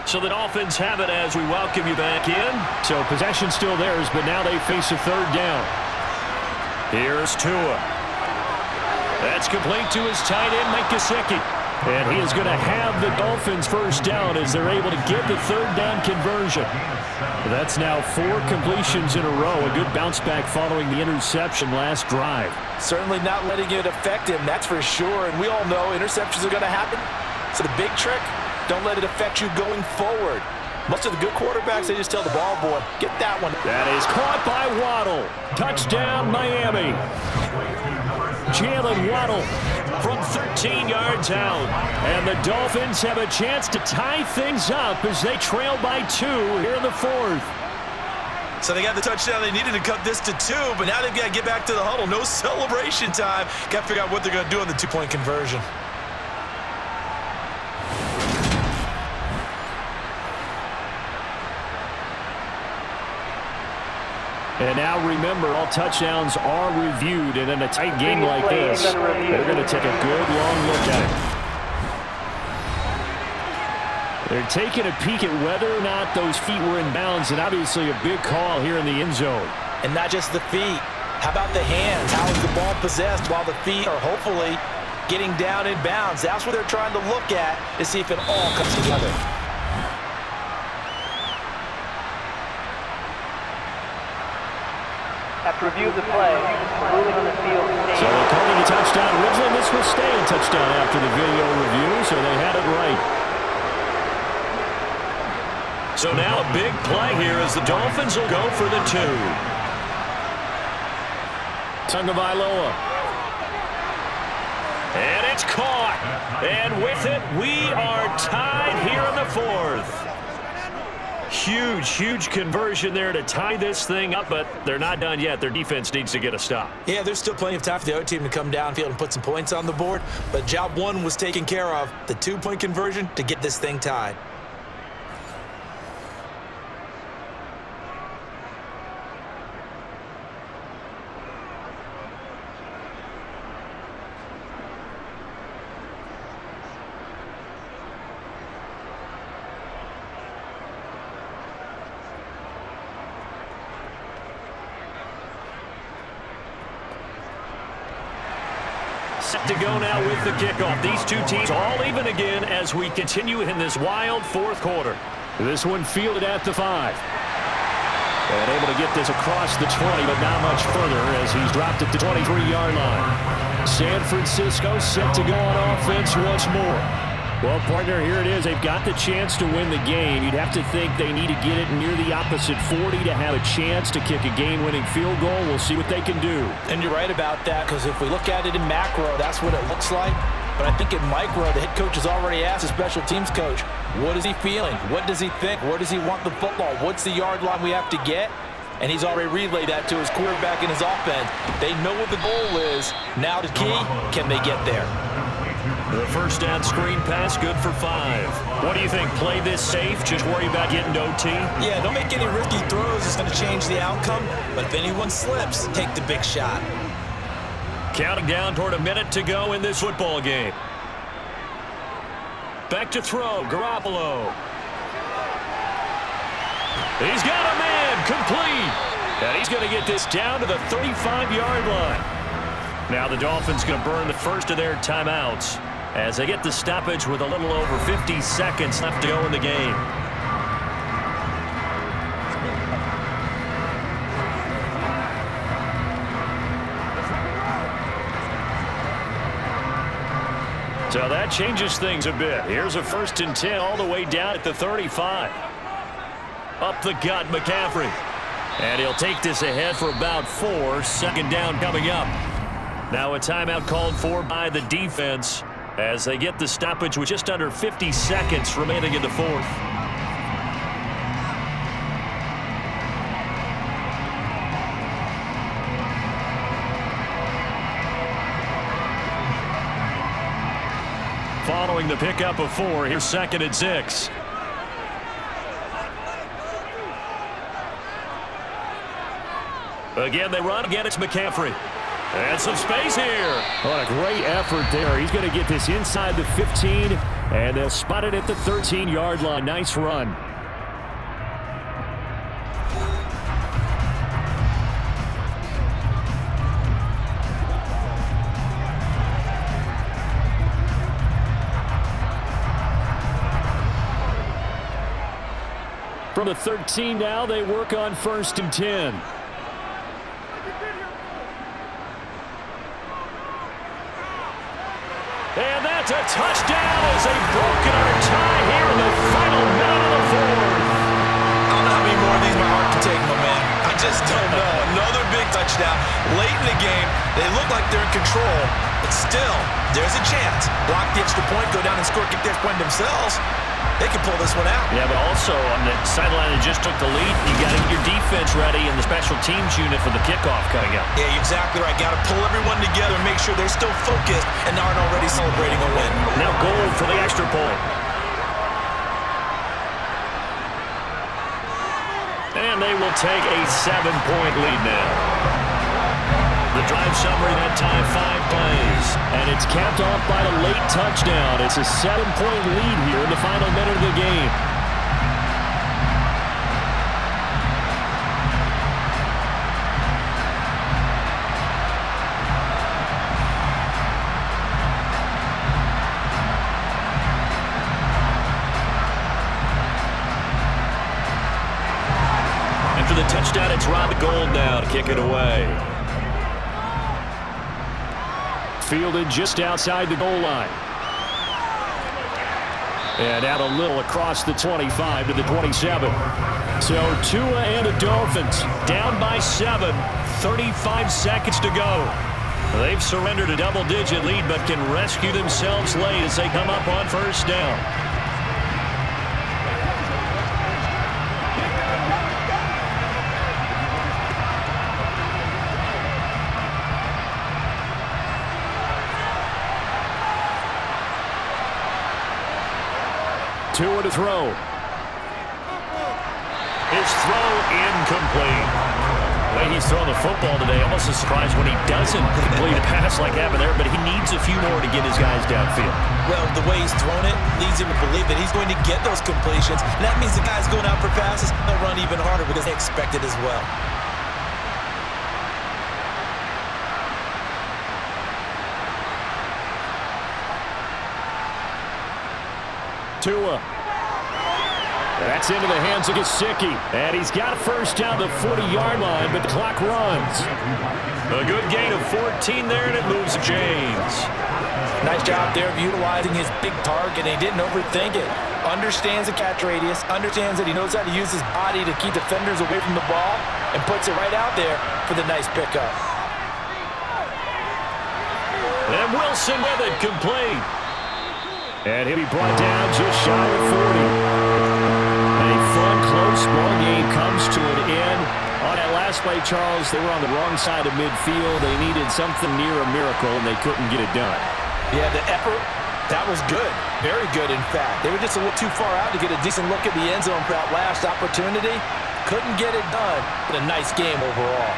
So the Dolphins have it as we welcome you back in. So possession still theirs, but now they face a 3rd down. Here's Tua. That's complete to his tight end, Mike Gesicki. And he is going to have the Dolphins 1st down as they're able to get the 3rd down conversion. That's now 4 completions in a row. A good bounce back following the interception last drive. Certainly not letting it affect him, that's for sure. And we all know interceptions are going to happen. So the big trick, don't let it affect you going forward. Most of the good quarterbacks, they just tell the ball boy, get that one. That is caught by Waddle. Touchdown, Miami. Jalen Waddle from 13 yards out. And the Dolphins have a chance to tie things up as they trail by 2 here in the 4th. So they got the touchdown. They needed to cut this to 2, but now they've got to get back to the huddle. No celebration time. Got to figure out what they're going to do on the 2-point conversion. And now remember, all touchdowns are reviewed, and in a tight game like this, they're going to take a good long look at it. They're taking a peek at whether or not those feet were in bounds, and obviously a big call here in the end zone. And not just the feet. How about the hands? How is the ball possessed while the feet are hopefully getting down in bounds? That's what they're trying to look at to see if it all comes together. After review of the play, ruling on the field. So they're calling a touchdown. Originally, this will stay a touchdown after the video review, so they had it right. So now a big play here as the Dolphins will go for the 2. Tagovailoa. And it's caught. And with it, we are tied here in the 4th. huge conversion there to tie this thing up, but they're not done yet. Their defense needs to get a stop. Yeah, there's still plenty of time for the other team to come downfield and put some points on the board, but job one was taken care of, the 2-point conversion to get this thing tied. Set to go now with the kickoff. These two teams all even again as we continue in this wild fourth quarter. This one fielded at the 5. And able to get this across the 20, but not much further as he's dropped at the 23-yard line. San Francisco set to go on offense once more. Well, partner, here it is. They've got the chance to win the game. You'd have to think they need to get it near the opposite 40 to have a chance to kick a game-winning field goal. We'll see what they can do. And you're right about that, because if we look at it in macro, that's what it looks like. But I think in micro, the head coach has already asked the special teams coach, what is he feeling? What does he think? Where does he want the football? What's the yard line we have to get? And he's already relayed that to his quarterback and his offense. They know what the goal is. Now the key, can they get there? The first down screen pass, good for 5. What do you think? Play this safe? Just worry about getting to OT? Yeah, don't make any risky throws. It's going to change the outcome. But if anyone slips, take the big shot. Counting down toward a minute to go in this football game. Back to throw, Garoppolo. He's got a man, complete. And he's going to get this down to the 35-yard line. Now the Dolphins going to burn the first of their timeouts as they get the stoppage with a little over 50 seconds left to go in the game. So that changes things a bit. Here's a 1st and 10 all the way down at the 35. Up the gut, McCaffrey. And he'll take this ahead for about 4. 2nd down coming up. Now a timeout called for by the defense as they get the stoppage with just under 50 seconds remaining in the 4th. Following the pickup of 4, here's 2nd and 6. Again, they run. Again, it's McCaffrey. And some space here. What a great effort there. He's going to get this inside the 15, and they'll spot it at the 13-yard line. Nice run. From the 13 now, they work on 1st and 10. And that's a touchdown as they broken our tie here in the final minute of the 4th. I don't know how many more of these my heart can take, my man. I just don't know. Another big touchdown. Late in the game, they look like they're in control, but still, there's a chance. Block the extra point, go down and score, get the extra point themselves. They can pull this one out. Yeah, but also on the sideline that just took the lead, you got to get your defense ready and the special teams unit for the kickoff coming up. Yeah, you're exactly right. Got to pull everyone together and make sure they're still focused and aren't already celebrating a win. Now goal for the extra point. And they will take a 7-point lead now. The drive summary that time, 5 plays. And it's capped off by a late touchdown. It's a 7-point lead here in the final minute of the game. After the touchdown, it's Rod Gold now to kick it away. Fielded just outside the goal line. And out a little across the 25 to the 27. So Tua and the Dolphins down by 7. 35 seconds to go. They've surrendered a double-digit lead but can rescue themselves late as they come up on 1st down. Tua to throw. His throw incomplete. The way he's throwing the football today, almost a surprise when he doesn't complete a pass like happened there, but he needs a few more to get his guys downfield. Well, the way he's thrown it leads him to believe that he's going to get those completions. And that means the guys going out for passes, they'll run even harder because they expect it as well. Tua. That's into the hands of Gesicki. And he's got a first down the 40-yard line, but the clock runs. A good gain of 14 there, and it moves to James. Nice job there of utilizing his big target, and he didn't overthink it. Understands the catch radius, understands that he knows how to use his body to keep defenders away from the ball, and puts it right out there for the nice pickup. And Wilson with it, complete. And he'll be brought down just shy of 40. A fun, close ball game comes to an end. On that last play, Charles, they were on the wrong side of midfield. They needed something near a miracle, and they couldn't get it done. Yeah, the effort, that was good. Very good, in fact. They were just a little too far out to get a decent look at the end zone for that last opportunity. Couldn't get it done, but a nice game overall.